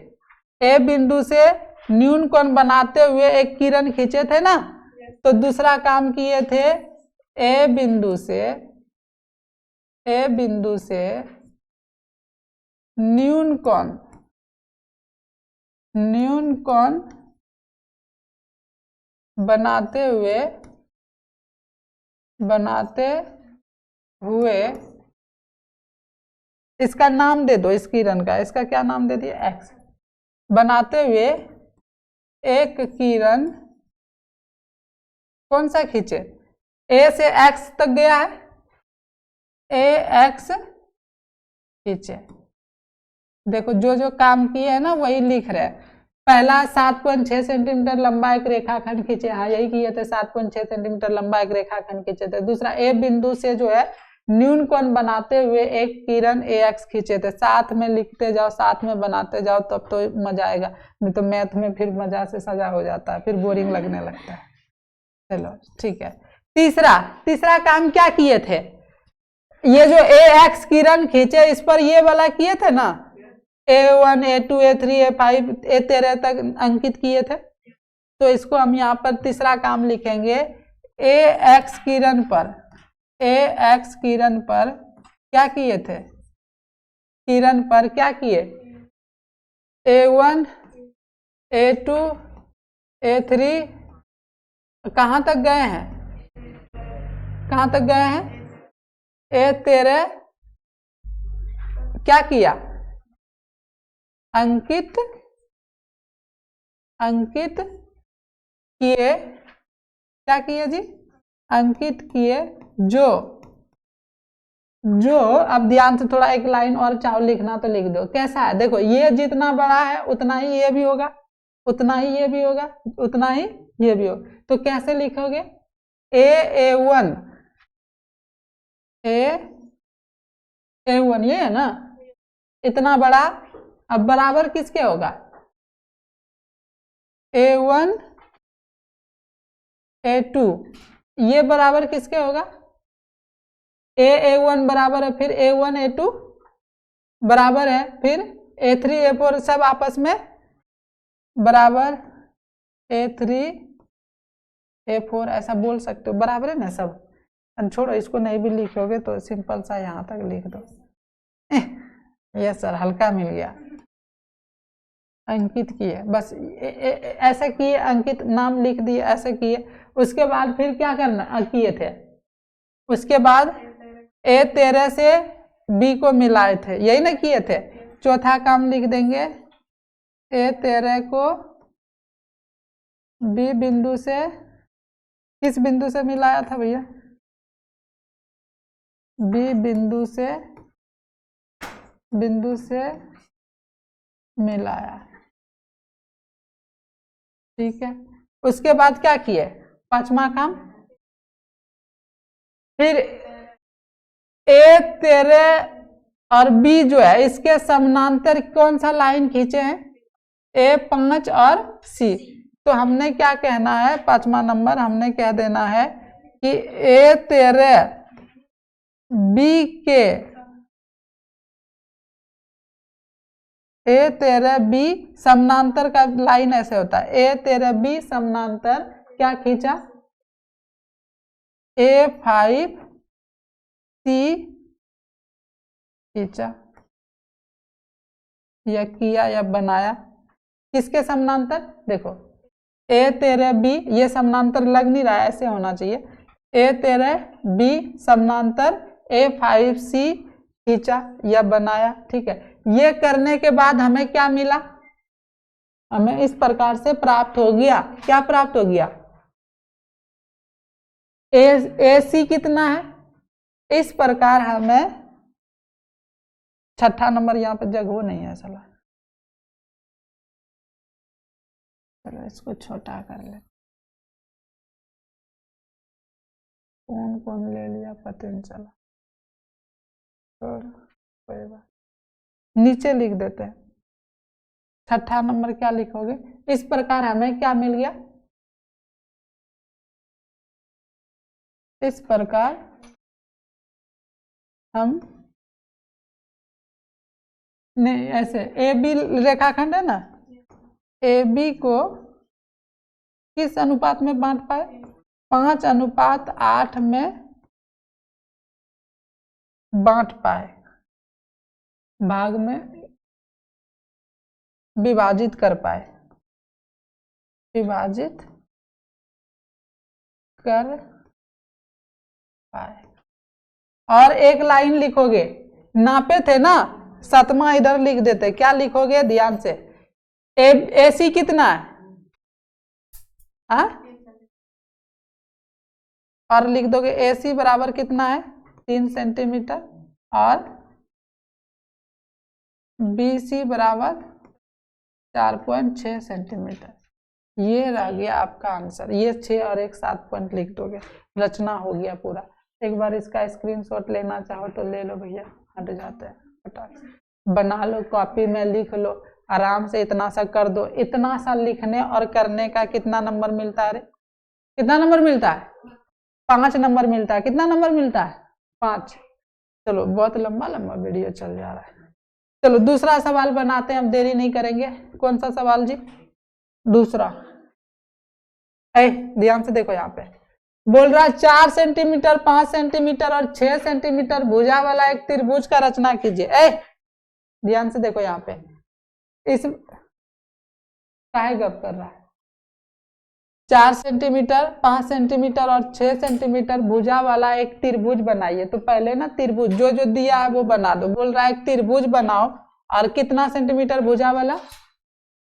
न्यून कोण बनाते हुए एक किरण खींचे थे ना। तो दूसरा काम किए थे ए बिंदु से न्यून कोण बनाते हुए इसका नाम दे दो, इस किरण का, इसका क्या नाम दे दिया, एक्स। बनाते हुए एक किरण कौन सा खींचे, ए से एक्स तक गया है, ए एक्स खींचे। देखो जो काम किए है ना वही लिख रहे हैं। पहला 7.6 सेंटीमीटर लंबा एक रेखाखंड खींचे, हाँ यही किए थे, 7.6 सेंटीमीटर लंबा एक रेखाखंड खींचे थे। दूसरा ए बिंदु से जो है न्यून कोण बनाते हुए एक किरण ए एक्स खींचे थे। साथ में लिखते जाओ, साथ में बनाते जाओ, तब तो मजा आएगा, नहीं तो मैथ में फिर मजा से सजा हो जाता है, फिर बोरिंग लगने लगता है। चलो ठीक है। तीसरा काम क्या किए थे, ये जो ए एक्स किरण खींचे इस पर ये वाला किए थे ना, A1 A2 A3 A5 A13 तक अंकित किए थे। तो इसको हम यहाँ पर तीसरा काम लिखेंगे, AX किरण पर क्या किए थे, किरण पर क्या किए, A1 A2 A3 कहाँ तक गए हैं, कहाँ तक गए हैं, A13 क्या किया, अंकित किए, क्या किए जी, अंकित किए। जो अब ध्यान से थोड़ा एक लाइन और चाहो लिखना तो लिख दो। कैसा है, देखो ये जितना बड़ा है उतना ही ये भी होगा, उतना ही ये भी होगा, उतना ही ये भी होगा। तो कैसे लिखोगे, A1 A1 ये है ना, इतना बड़ा। अब बराबर किसके होगा, A1 A2 ये बराबर किसके होगा, A1 बराबर है, फिर A1 A2 बराबर है, फिर A3 A4 सब आपस में बराबर, A3 A4 ऐसा बोल सकते हो, बराबर है ना सब। छोड़ो इसको, नहीं भी लिखोगे तो सिंपल सा यहाँ तक लिख दो। ये सर हल्का मिल गया, अंकित किए, बस ऐसे किए, अंकित नाम लिख दिए, ऐसे किए। उसके बाद फिर क्या करना किए थे, उसके बाद A13 से B को मिलाए थे, यही ना किए थे। चौथा काम लिख देंगे, A13 को B बिंदु से, किस बिंदु से मिलाया था भैया, B बिंदु से मिलाया, ठीक है। उसके बाद क्या किए, पांचवा काम, फिर A13 और B जो है इसके समानांतर कौन सा लाइन खींचे हैं, A5 और C। तो हमने क्या कहना है, पांचवा नंबर हमने कह देना है कि A13 B के, A13 B समानांतर का लाइन ऐसे होता है, A13 B समानांतर क्या खींचा, A5 C खींचा, या किया या बनाया, किसके समानांतर, देखो A13 B ये समानांतर लग नहीं रहा है, ऐसे होना चाहिए, A13 B समानांतर A5 C खींचा या बनाया, ठीक है। ये करने के बाद हमें क्या मिला, हमें इस प्रकार से प्राप्त हो गया, क्या प्राप्त हो गया, AC कितना है, इस प्रकार हमें, छठा नंबर यहाँ पे जगह नहीं है साला, चलो इसको छोटा कर ले, कौन कौन ले लिया पता नहीं चला, कोई बात, नीचे लिख देते हैं। छठा नंबर क्या लिखोगे, इस प्रकार हमें क्या मिल गया, इस प्रकार हम नहीं, ऐसे AB रेखाखंड है ना, AB को किस अनुपात में बांट पाए, 5:8 में बांट पाए, भाग में विभाजित कर पाए, विभाजित कर पाए। और एक लाइन लिखोगे, नापे थे ना, 7वां इधर लिख देते, क्या लिखोगे ध्यान से, AC कितना है, और लिख दोगे AC बराबर कितना है, 3 सेंटीमीटर, और BC बराबर 4.6 सेंटीमीटर। ये रह गया आपका आंसर, ये 6 और एक 7 पॉइंट लिख दोगे, रचना हो गया पूरा। एक बार इसका स्क्रीनशॉट लेना चाहो तो ले लो भैया, हट जाते हैं, बना लो, कॉपी में लिख लो, आराम से इतना सा कर दो। इतना सा लिखने और करने का कितना नंबर मिलता है, कितना नंबर मिलता है, 5 नंबर मिलता है। कितना नंबर मिलता है, 5। चलो बहुत लंबा वीडियो चल जा रहा है। चलो दूसरा सवाल बनाते हैं, हम देरी नहीं करेंगे। कौन सा सवाल जी? दूसरा। ध्यान से देखो, यहाँ पे बोल रहा है 4 सेंटीमीटर, 5 सेंटीमीटर और 6 सेंटीमीटर भुजा वाला एक त्रिभुज का रचना कीजिए। ध्यान से देखो, यहाँ पे इस काहे गप कर रहा है? 4 सेंटीमीटर, 5 सेंटीमीटर और 6 सेंटीमीटर भुजा वाला एक त्रिभुज बनाइए। तो पहले ना त्रिभुज जो जो दिया है वो बना दो। बोल रहा है एक त्रिभुज बनाओ, और कितना सेंटीमीटर भुजा वाला?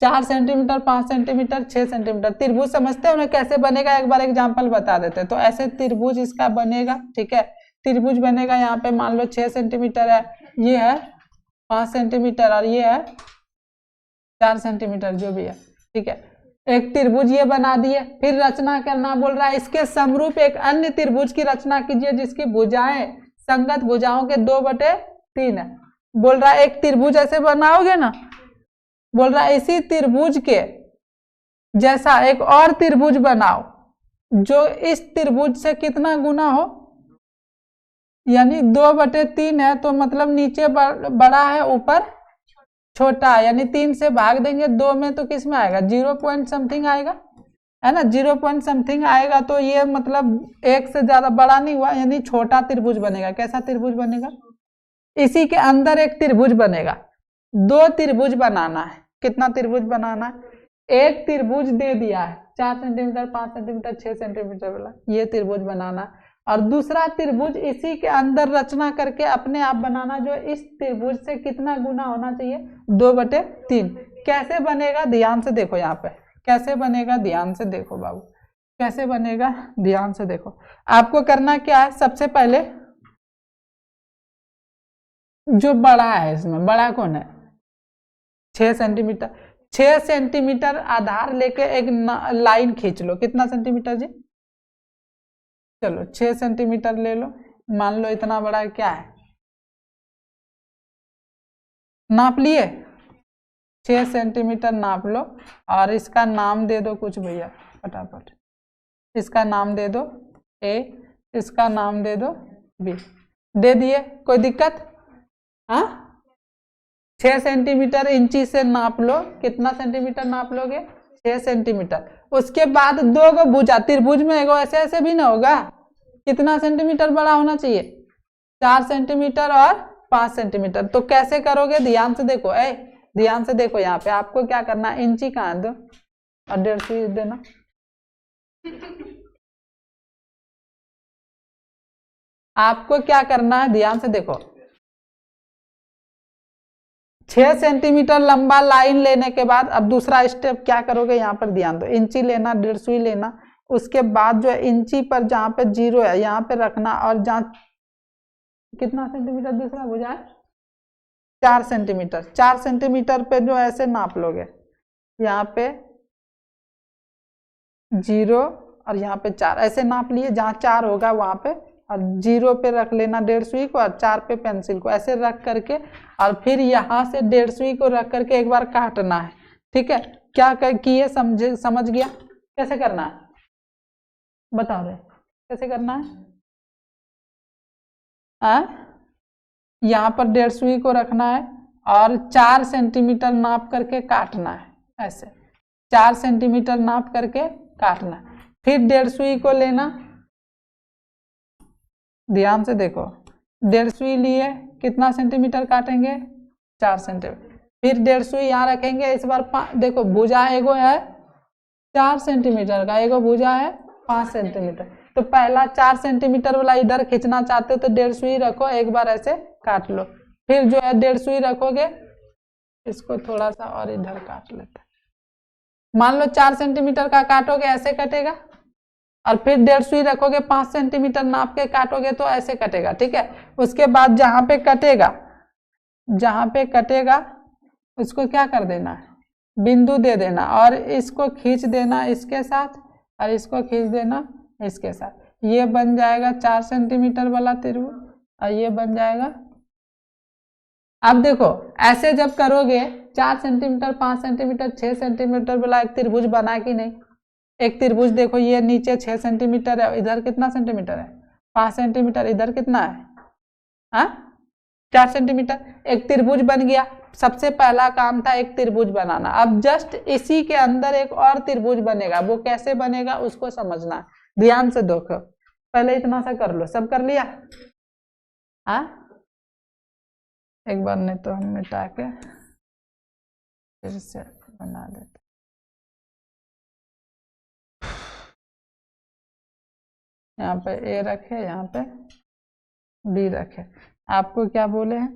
4 सेंटीमीटर, 5 सेंटीमीटर, 6 सेंटीमीटर। त्रिभुज समझते हो ना कैसे बनेगा? एक बार एग्जाम्पल बता देते हैं। तो ऐसे त्रिभुज इसका बनेगा, ठीक है। त्रिभुज बनेगा, यहाँ पे मान लो 6 सेंटीमीटर है, ये है 5 सेंटीमीटर और ये है 4 सेंटीमीटर, जो भी है, ठीक है। एक त्रिभुज ये बना दिए। फिर रचना करना बोल रहा है, इसके समरूप एक अन्य त्रिभुज की रचना कीजिए जिसकी भुजाएं संगत भुजाओं के 2/3 है। बोल रहा है एक त्रिभुज ऐसे बनाओगे ना, बोल रहा है इसी त्रिभुज के जैसा एक और त्रिभुज बनाओ जो इस त्रिभुज से कितना गुना हो, यानी 2/3 है, तो मतलब नीचे बड़ा है, ऊपर छोटा है, यानी 3 से भाग देंगे 2 में, तो किस में आएगा? 0 पॉइंट समथिंग आएगा, है ना। 0 पॉइंट समथिंग आएगा, तो ये मतलब 1 से ज्यादा बड़ा नहीं हुआ, यानी छोटा त्रिभुज बनेगा। कैसा त्रिभुज बनेगा? इसी के अंदर एक त्रिभुज बनेगा। 2 त्रिभुज बनाना है। कितना त्रिभुज बनाना है? एक त्रिभुज दे दिया है 4 सेंटीमीटर, 5 सेंटीमीटर, 6 सेंटीमीटर वाला, ये त्रिभुज बनाना है। और दूसरा त्रिभुज इसी के अंदर रचना करके अपने आप बनाना, जो इस त्रिभुज से कितना गुना होना चाहिए? 2/3। कैसे बनेगा? ध्यान से देखो, यहाँ पे कैसे बनेगा, ध्यान से देखो बाबू, कैसे बनेगा ध्यान से देखो। आपको करना क्या है? सबसे पहले जो बड़ा है, इसमें बड़ा कौन है? 6 सेंटीमीटर। 6 सेंटीमीटर आधार लेके एक लाइन खींच लो। कितना सेंटीमीटर जी? चलो 6 सेंटीमीटर ले लो, मान लो इतना बड़ा क्या है, नाप लिए। 6 सेंटीमीटर नाप लो, और इसका नाम दे दो कुछ भैया फटाफट। इसका नाम दे दो ए, इसका नाम दे दो बी। दे दिए, कोई दिक्कत? हाँ, 6 सेंटीमीटर इंची से नाप लो। कितना सेंटीमीटर नाप लोगे? 6 सेंटीमीटर। उसके बाद 2 को भुजा, त्रिभुज में एगो ऐसे ऐसे भी ना होगा, कितना सेंटीमीटर बड़ा होना चाहिए? 4 सेंटीमीटर और 5 सेंटीमीटर। तो कैसे करोगे? ध्यान से देखो, ध्यान से देखो, यहाँ पे आपको क्या करना है, इंची कहाँ दो और 1.5 देना। आपको क्या करना है, ध्यान से देखो, 6 सेंटीमीटर लंबा लाइन लेने के बाद अब दूसरा स्टेप क्या करोगे, यहाँ पर ध्यान दो, इंची लेना, 1.5 लेना। उसके बाद जो है इंची पर जहाँ पे 0 है यहाँ पे रखना, और जहाँ कितना सेंटीमीटर दूसरा भुजा है? 4 सेंटीमीटर। 4 सेंटीमीटर पे जो ऐसे नाप लोगे, यहाँ पे 0 और यहाँ पे 4, ऐसे नाप लिए। जहाँ 4 होगा वहां पे, और 0 पे रख लेना 1.5 को, और 4 पे पेंसिल को, ऐसे रख करके, और फिर यहाँ से 1.5 को रख करके एक बार काटना है। ठीक है, क्या किए? समझ गया कैसे करना है? बताओ रे, कैसे करना है? यहाँ पर 1.5 को रखना है और 4 सेंटीमीटर नाप करके काटना है। ऐसे 4 सेंटीमीटर नाप करके काटना है। फिर 1.5 को लेना, ध्यान से देखो, 1.5 लिए, कितना सेंटीमीटर काटेंगे? 4 सेंटीमीटर। फिर 1.5 यहाँ रखेंगे। इस बार देखो, भुजा एगो है 4 सेंटीमीटर का, एगो भुजा है 5 सेंटीमीटर। तो पहला 4 सेंटीमीटर वाला इधर खींचना चाहते हो तो 1.5 रखो, एक बार ऐसे काट लो। फिर जो है 1.5 रखोगे, इसको थोड़ा सा और इधर काट लेते। मान लो 4 सेंटीमीटर का काटोगे, ऐसे कटेगा, और फिर 1.5 रखोगे, 5 सेंटीमीटर नाप के काटोगे तो ऐसे कटेगा। ठीक है, उसके बाद जहां पे कटेगा उसको क्या कर देना है? बिंदु दे देना, और इसको खींच देना इसके साथ, और इसको खींच देना इसके साथ। ये बन जाएगा 4 सेंटीमीटर वाला त्रिभुज, और ये बन जाएगा। अब देखो, ऐसे जब करोगे 4 सेंटीमीटर, 5 सेंटीमीटर, 6 सेंटीमीटर वाला एक त्रिभुज बना कि नहीं? एक त्रिभुज देखो, ये नीचे 6 सेंटीमीटर है, इधर कितना सेंटीमीटर है? 5 सेंटीमीटर। इधर कितना है? हाँ, 4 सेंटीमीटर। एक त्रिभुज बन गया, सबसे पहला काम था एक त्रिभुज बनाना। अब जस्ट इसी के अंदर एक और त्रिभुज बनेगा, वो कैसे बनेगा उसको समझना है, ध्यान से देखो। पहले इतना सा कर लो, सब कर लिया? हाँ, एक बार नहीं तो हम मिटा के फिर से बना देते। यहाँ पे ए रखे, यहाँ पे बी रखे। आपको क्या बोले हैं?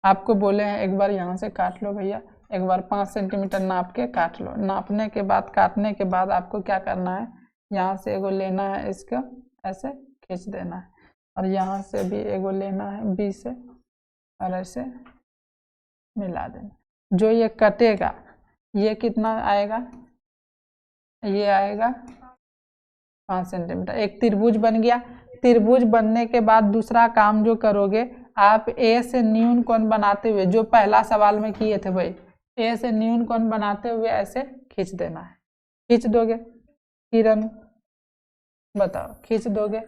आपको बोले हैं एक बार यहाँ से काट लो भैया, एक बार 5 सेंटीमीटर नाप के काट लो। नापने के बाद, काटने के बाद आपको क्या करना है, यहाँ से एगो लेना है, इसको ऐसे खींच देना है, और यहाँ से भी एगो लेना है बी से, और ऐसे मिला देना। जो ये कटेगा ये कितना आएगा, ये आएगा 5 सेंटीमीटर। एक त्रिभुज बन गया। त्रिभुज बनने के बाद दूसरा काम जो करोगे आप, ए से न्यून कोण बनाते हुए, जो पहला सवाल में किए थे भाई, ए से न्यून कोण बनाते हुए ऐसे खींच देना है। खींच दोगे किरण? बताओ, खींच दोगे?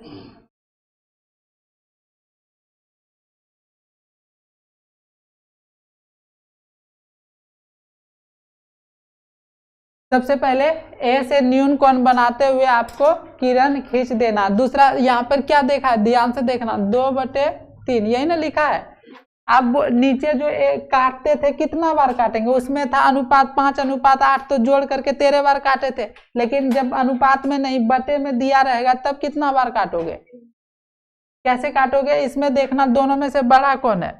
सबसे पहले ए से न्यून कोण बनाते हुए आपको किरण खींच देना। दूसरा यहाँ पर क्या देखा है, ध्यान से देखना, 2/3, यही ना लिखा है। अब नीचे जो काटते थे कितना बार काटेंगे, उसमें था अनुपात 5:8, तो जोड़ करके 13 बार काटे थे। लेकिन जब अनुपात में नहीं, बटे में दिया रहेगा, तब कितना बार काटोगे? कैसे काटोगे? इसमें देखना, दोनों में से बड़ा कौन है?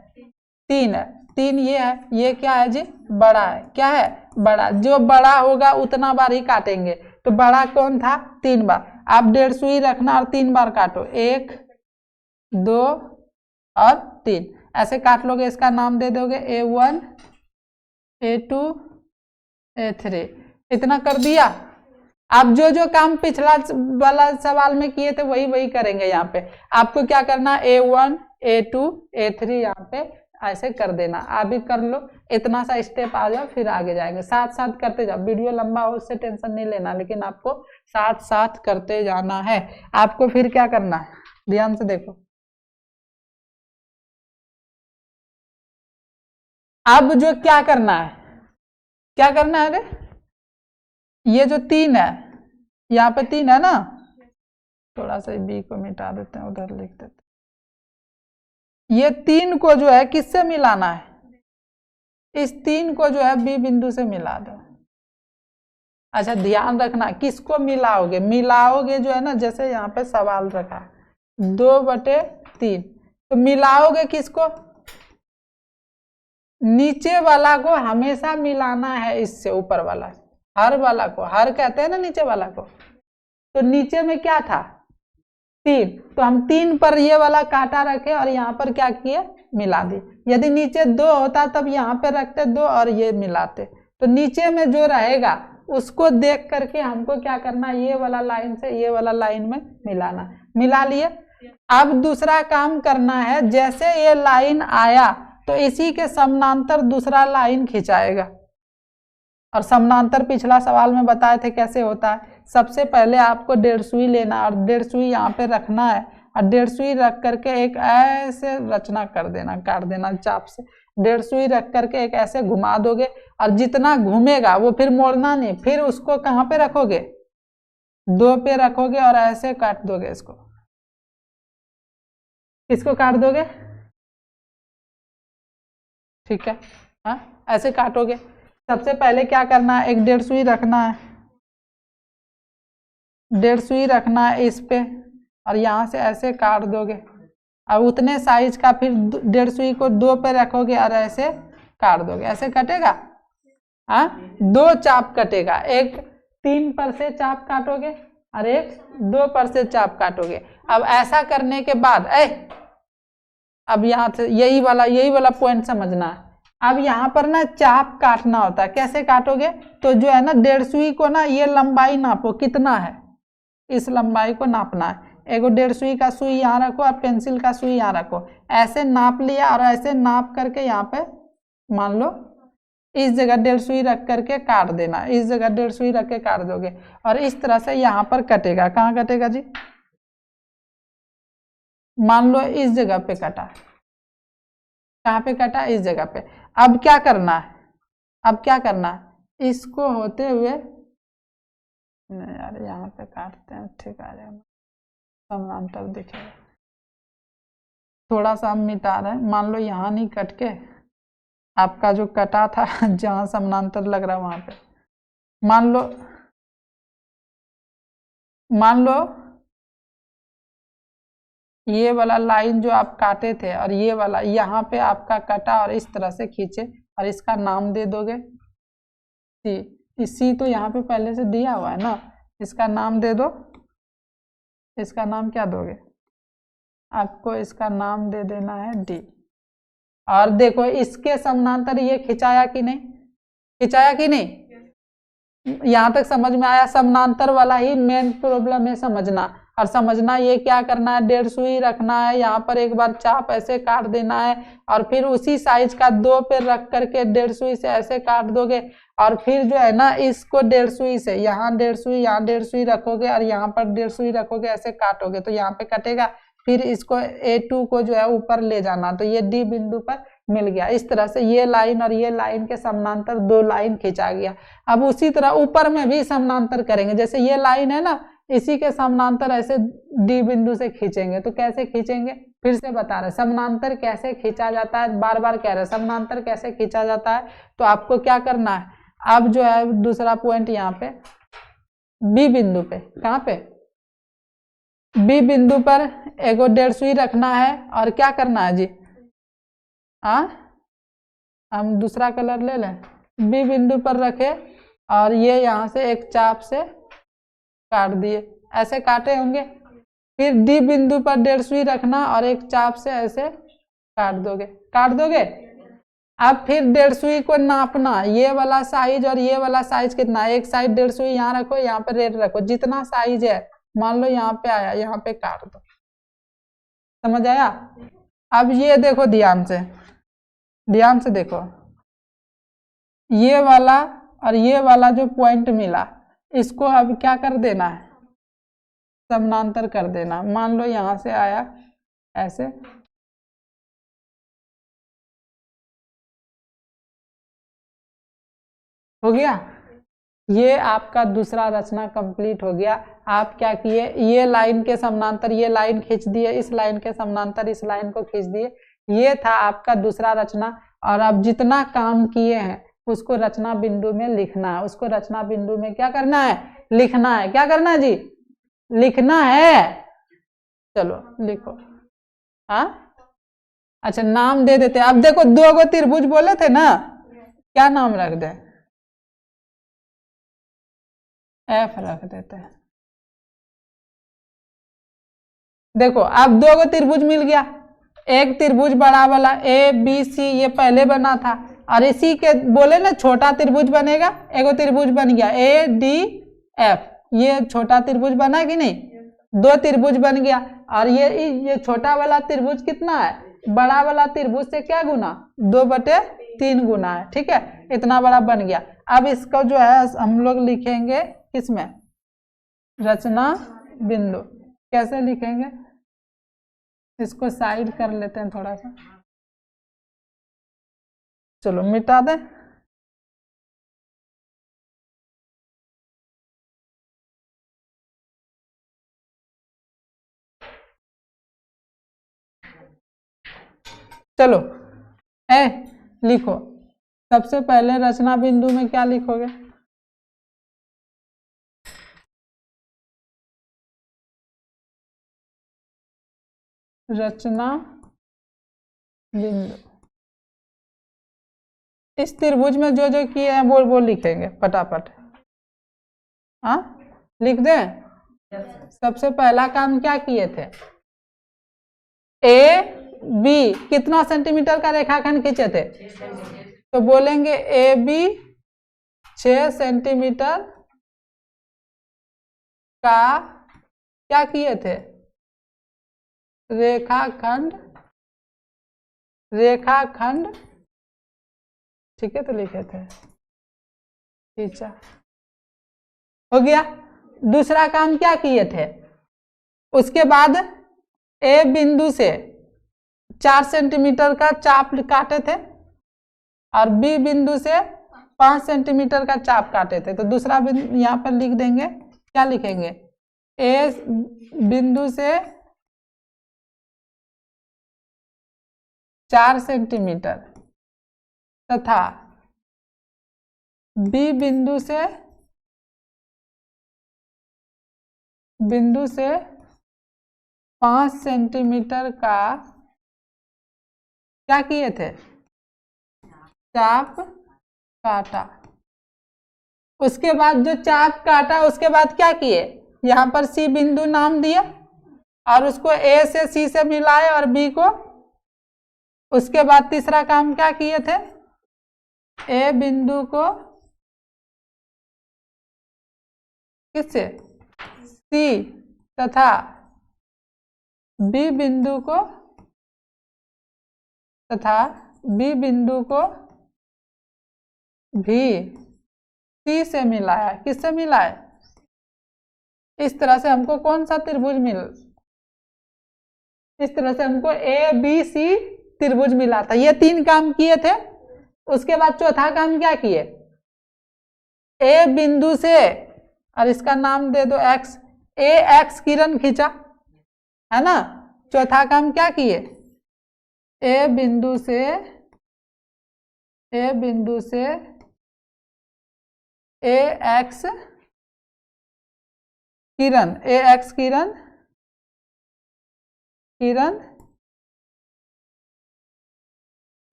3 है। 3 ये है, ये क्या है जी? बड़ा है। क्या है? बड़ा। जो बड़ा होगा उतना बार ही काटेंगे। तो बड़ा कौन था? 3 बार। आप 1.5 सुई रखना और 3 बार काटो, 1, 2 और 3, ऐसे काट लोगे। इसका नाम दे दोगे A1, A2, A3। इतना कर दिया। आप जो जो काम पिछला वाला सवाल में किए थे वही वही करेंगे। यहाँ पे आपको क्या करना, A1, A2, A3 यहाँ पे ऐसे कर देना। आप भी कर लो, इतना सा स्टेप आ जाओ, फिर आगे जाएंगे। साथ साथ करते जाओ। वीडियो लंबा हो उससे टेंशन नहीं लेना, लेकिन आपको साथ साथ करते जाना है। आपको फिर क्या करना है, ध्यान से देखो। अब जो क्या करना है, क्या करना है रे, ये जो 3 है, यहाँ पे 3 है ना, थोड़ा सा बी को मिटा देते हैं, उधर लिख देते हैं। ये 3 को जो है किससे मिलाना है, इस 3 को जो है बी बिंदु से मिला दो। अच्छा ध्यान रखना, किसको मिलाओगे? मिलाओगे जो है ना, जैसे यहाँ पे सवाल रखा 2/3, तो मिलाओगे किसको? नीचे वाला को हमेशा मिलाना है इससे, ऊपर वाला, हर वाला को, हर कहते हैं ना नीचे वाला को। तो नीचे में क्या था? 3, तो हम 3 पर ये वाला काटा रखे और यहाँ पर क्या किए, मिला दी। यदि नीचे 2 होता तब यहाँ पे रखते 2 और ये मिलाते। तो नीचे में जो रहेगा उसको देख करके हमको क्या करना, ये वाला लाइन से ये वाला लाइन में मिलाना। मिला लिए। अब दूसरा काम करना है, जैसे ये लाइन आया तो इसी के समानांतर दूसरा लाइन खिंचाएगा। और समानांतर पिछला सवाल में बताए थे कैसे होता है। सबसे पहले आपको 1.5 सुई लेना और 1.5 सुई यहाँ पे रखना है, और 1.5 सुई रख करके एक ऐसे रचना कर देना, काट देना चाप से। 1.5 सुई रख करके एक ऐसे घुमा दोगे, और जितना घूमेगा वो फिर मोड़ना नहीं, फिर उसको कहाँ पे रखोगे, 2 पे रखोगे और ऐसे काट दोगे इसको। इसको काट दोगे, ठीक है, हाँ ऐसे काटोगे। सबसे पहले क्या करना है, एक 1.5 सुई रखना है, 1.5 सुई रखना है इस पे, और यहाँ से ऐसे काट दोगे। अब उतने साइज का फिर 1.5 सुई को 2 पे रखोगे और ऐसे काट दोगे। ऐसे कटेगा, हाँ 2 चाप कटेगा, एक 3 पर से चाप काटोगे और एक 2 पर से चाप काटोगे। अब ऐसा करने के बाद अब यहाँ से यही वाला पॉइंट समझना है। अब यहाँ पर ना चाप काटना होता है, कैसे काटोगे, तो जो है ना 1.5 सुई को ना ये लंबाई नापो, कितना है, इस लंबाई को नापना है। एगो 1.5 सुई का सुई यहाँ रखो और पेंसिल का सुई यहाँ रखो, ऐसे नाप लिया और ऐसे नाप करके यहाँ पे मान लो इस जगह 1.5 सुई रख करके काट देना, इस जगह 1.5 सुई रख के काट दोगे, और इस तरह से यहाँ पर कटेगा। कहाँ कटेगा जी, मान लो इस जगह पे कटा, कहाँ पे कटा, इस जगह पे। अब क्या करना है, अब क्या करना है, इसको होते हुए, नहीं यार यहाँ पे काटते हैं, ठीक आ जाएगा, समानांतर दिखेगा। थोड़ा सा हम मिटा रहे हैं, मान लो यहाँ नहीं कट के आपका जो कटा था जहाँ समानांतर लग रहा है वहां पे, मान लो ये वाला लाइन जो आप काटे थे और ये वाला यहाँ पे आपका कटा और इस तरह से खींचे और इसका नाम दे दोगे सी। सी तो यहाँ पे पहले से दिया हुआ है ना, इसका नाम दे दो। इसका नाम क्या दोगे, आपको इसका नाम दे देना है डी। और देखो इसके समानांतर ये खिंचाया कि नहीं, खिंचाया कि नहीं, यहाँ तक समझ में आया। समानांतर वाला ही मेन प्रॉब्लम है समझना, और समझना ये क्या करना है, 1.5 सुई रखना है, यहाँ पर एक बार चाप ऐसे काट देना है और फिर उसी साइज का 2 पे रख करके 1.5 सुई से ऐसे काट दोगे और फिर जो है ना इसको 1.5 सुई से यहाँ 1.5 सुई, यहाँ 1.5 सुई रखोगे और यहाँ पर 1.5 सुई रखोगे, ऐसे काटोगे तो यहाँ पे कटेगा। फिर इसको A2 को जो है ऊपर ले जाना, तो ये D बिंदु पर मिल गया। इस तरह से ये लाइन और ये लाइन के समानांतर 2 लाइन खींचा गया। अब उसी तरह ऊपर में भी समानांतर करेंगे, जैसे ये लाइन है ना, इसी के समानांतर ऐसे D बिंदु से खींचेंगे। तो कैसे खींचेंगे, फिर से बता रहे, समानांतर कैसे खींचा जाता है, बार बार कह रहे हैं समानांतर कैसे खींचा जाता है। तो आपको क्या करना है, अब जो है दूसरा पॉइंट यहाँ पे B बिंदु पे, कहाँ पे, B बिंदु पर एगो 1.5 सुई रखना है और क्या करना है जी, हम दूसरा कलर ले लें। B बिंदु पर रखे और ये यहाँ से एक चाप से काट दिए, ऐसे काटे होंगे। फिर D बिंदु पर 1.5 सुई रखना और एक चाप से ऐसे काट दोगे। अब फिर 1.5 सुई को नापना, ये वाला साइज और ये वाला साइज कितना, एक साइड 1.5 सुई यहाँ रखो, यहाँ पे रेड रखो, जितना साइज है मान लो यहाँ पे आया, यहाँ पे काट दो। समझ आया। अब ये देखो ध्यान से देखो, ये वाला और ये वाला जो पॉइंट मिला, इसको अब क्या कर देना है, समानांतर कर देना। मान लो यहाँ से आया ऐसे, हो गया। ये आपका दूसरा रचना कंप्लीट हो गया। आप क्या किए, ये लाइन के समानांतर ये लाइन खींच दिए, इस लाइन के समानांतर इस लाइन को खींच दिए। ये था आपका दूसरा रचना। और अब जितना काम किए हैं उसको रचना बिंदु में लिखना है। उसको रचना बिंदु में क्या करना है, लिखना है। क्या करना है जी, लिखना है। चलो लिखो। हाँ अच्छा, नाम दे देते हैं। अब देखो 2 गो त्रिभुज बोले थे ना, क्या नाम रख दे, F रख देते हैं। देखो अब 2 गो त्रिभुज मिल गया। एक त्रिभुज बड़ा वाला ABC ये पहले बना था, और इसी के बोले ना छोटा त्रिभुज बनेगा, एगो त्रिभुज बन गया ADF। ये छोटा त्रिभुज बना कि नहीं, 2 त्रिभुज बन गया। और ये छोटा वाला त्रिभुज कितना है, बड़ा वाला त्रिभुज से क्या गुना, 2/3 गुना है। ठीक है, इतना बड़ा बन गया। अब इसको जो है हम लोग लिखेंगे किसमें, रचना बिंदु। कैसे लिखेंगे, इसको साइड कर लेते हैं थोड़ा सा, चलो मिटा दें। चलो लिखो। सबसे पहले रचना बिंदु में क्या लिखोगे, रचना बिंदु। इस त्रिभुज में जो जो किए हैं वो लिखेंगे फटाफट। हाँ लिख दें। सबसे पहला काम क्या किए थे, AB कितना सेंटीमीटर का रेखाखंड खींचे थे, तो बोलेंगे AB 6 सेंटीमीटर का क्या किए थे, रेखाखंड ठीक है, तो लिखे थे खींचा, हो गया। दूसरा काम क्या किए थे, उसके बाद A बिंदु से 4 सेंटीमीटर का चाप काटे थे और बी बिंदु से 5 सेंटीमीटर का चाप काटे थे। तो दूसरा बिंदु यहाँ पर लिख देंगे, क्या लिखेंगे, ए बिंदु से 4 सेंटीमीटर तथा बी बिंदु से 5 सेंटीमीटर का क्या किए थे, चाप काटा। उसके बाद जो चाप काटा उसके बाद क्या किए, यहाँ पर सी बिंदु नाम दिया और उसको ए से सी से मिलाए और बी को। उसके बाद तीसरा काम क्या किए थे, ए बिंदु को किससे, सी तथा बी बिंदु को भी सी से मिलाया। किससे मिलाया, इस तरह से हमको कौन सा त्रिभुज इस तरह से हमको ए बी सी त्रिभुज मिला था। ये 3 काम किए थे। उसके बाद चौथा काम क्या किए, ए बिंदु से, और इसका नाम दे दो एक्स, ए एक्स किरण खींचा, है ना। चौथा काम क्या किए, ए बिंदु से ए एक्स किरण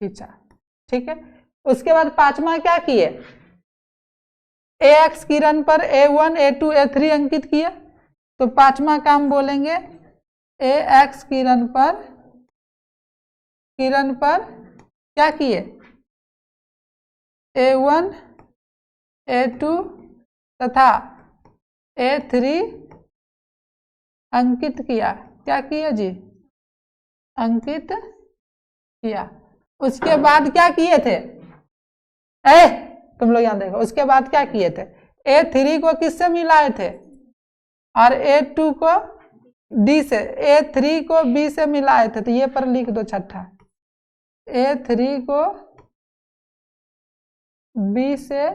खींचा। ठीक है। उसके बाद पांचवा क्या किए, ए एक्स किरण पर A1 A2 A3 अंकित किया। तो पांचवा काम बोलेंगे, ए एक्स किरण पर क्या किए, A1 A2 तथा A3 अंकित किया। क्या किया जी, अंकित किया। उसके बाद क्या किए थे, तुम लोग यहाँ देखो, उसके बाद क्या किए थे, A3 को किससे मिलाए थे और A2 को D से, A3 को B से मिलाए थे। तो ये पर लिख दो छठा, A3 को B से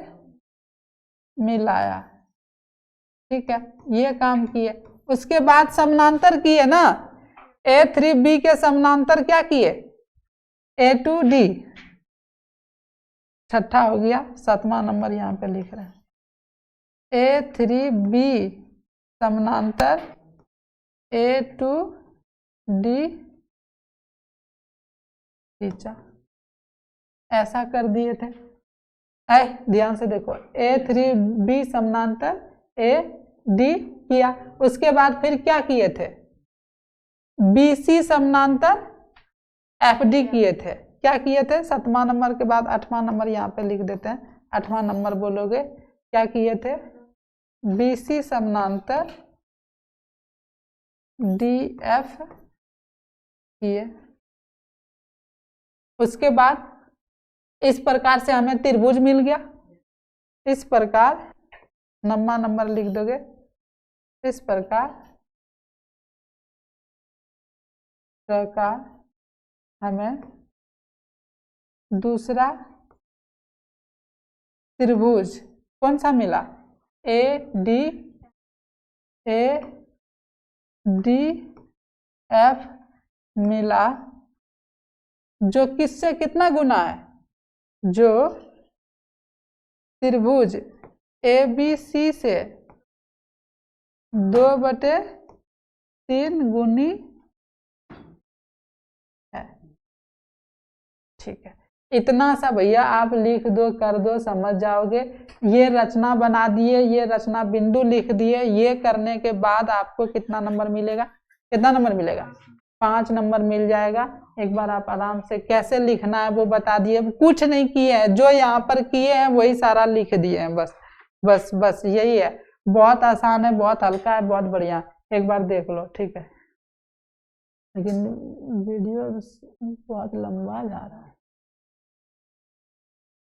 मिलाया। ठीक है, ये काम किए। उसके बाद समानांतर किए ना, A3B के समानांतर क्या किए, A2D। छठा हो गया। 7वां नंबर यहाँ पे लिख रहे हैं, A3B समानांतर A2D खींचा। ऐसा कर दिए थे। ध्यान से देखो, A3B समानांतर AD किया। उसके बाद फिर क्या किए थे, BC समानांतर FD किए थे। क्या किए थे, 7वां नंबर के बाद 8वां नंबर यहाँ पे लिख देते हैं। 8वां नंबर बोलोगे, क्या किए थे, BC समानांतर DF किए। उसके बाद इस प्रकार से हमें त्रिभुज मिल गया। इस प्रकार 9वां नंबर लिख दोगे, इस प्रकार हमें दूसरा त्रिभुज कौन सा मिला, ADF मिला, जो किससे कितना गुना है, जो त्रिभुज ABC से 2/3 गुनी है। ठीक है, इतना सा भैया आप लिख दो, कर दो, समझ जाओगे। ये रचना बना दिए, ये रचना बिंदु लिख दिए। ये करने के बाद आपको कितना नंबर मिलेगा, 5 नंबर मिल जाएगा। एक बार आप आराम से कैसे लिखना है वो बता दिए। कुछ नहीं किए हैं, जो यहाँ पर किए हैं वही सारा लिख दिए हैं। बस यही है। बहुत आसान है, बहुत हल्का है, बहुत बढ़िया। एक बार देख लो, ठीक है। लेकिन वीडियो बहुत लंबा जा रहा है।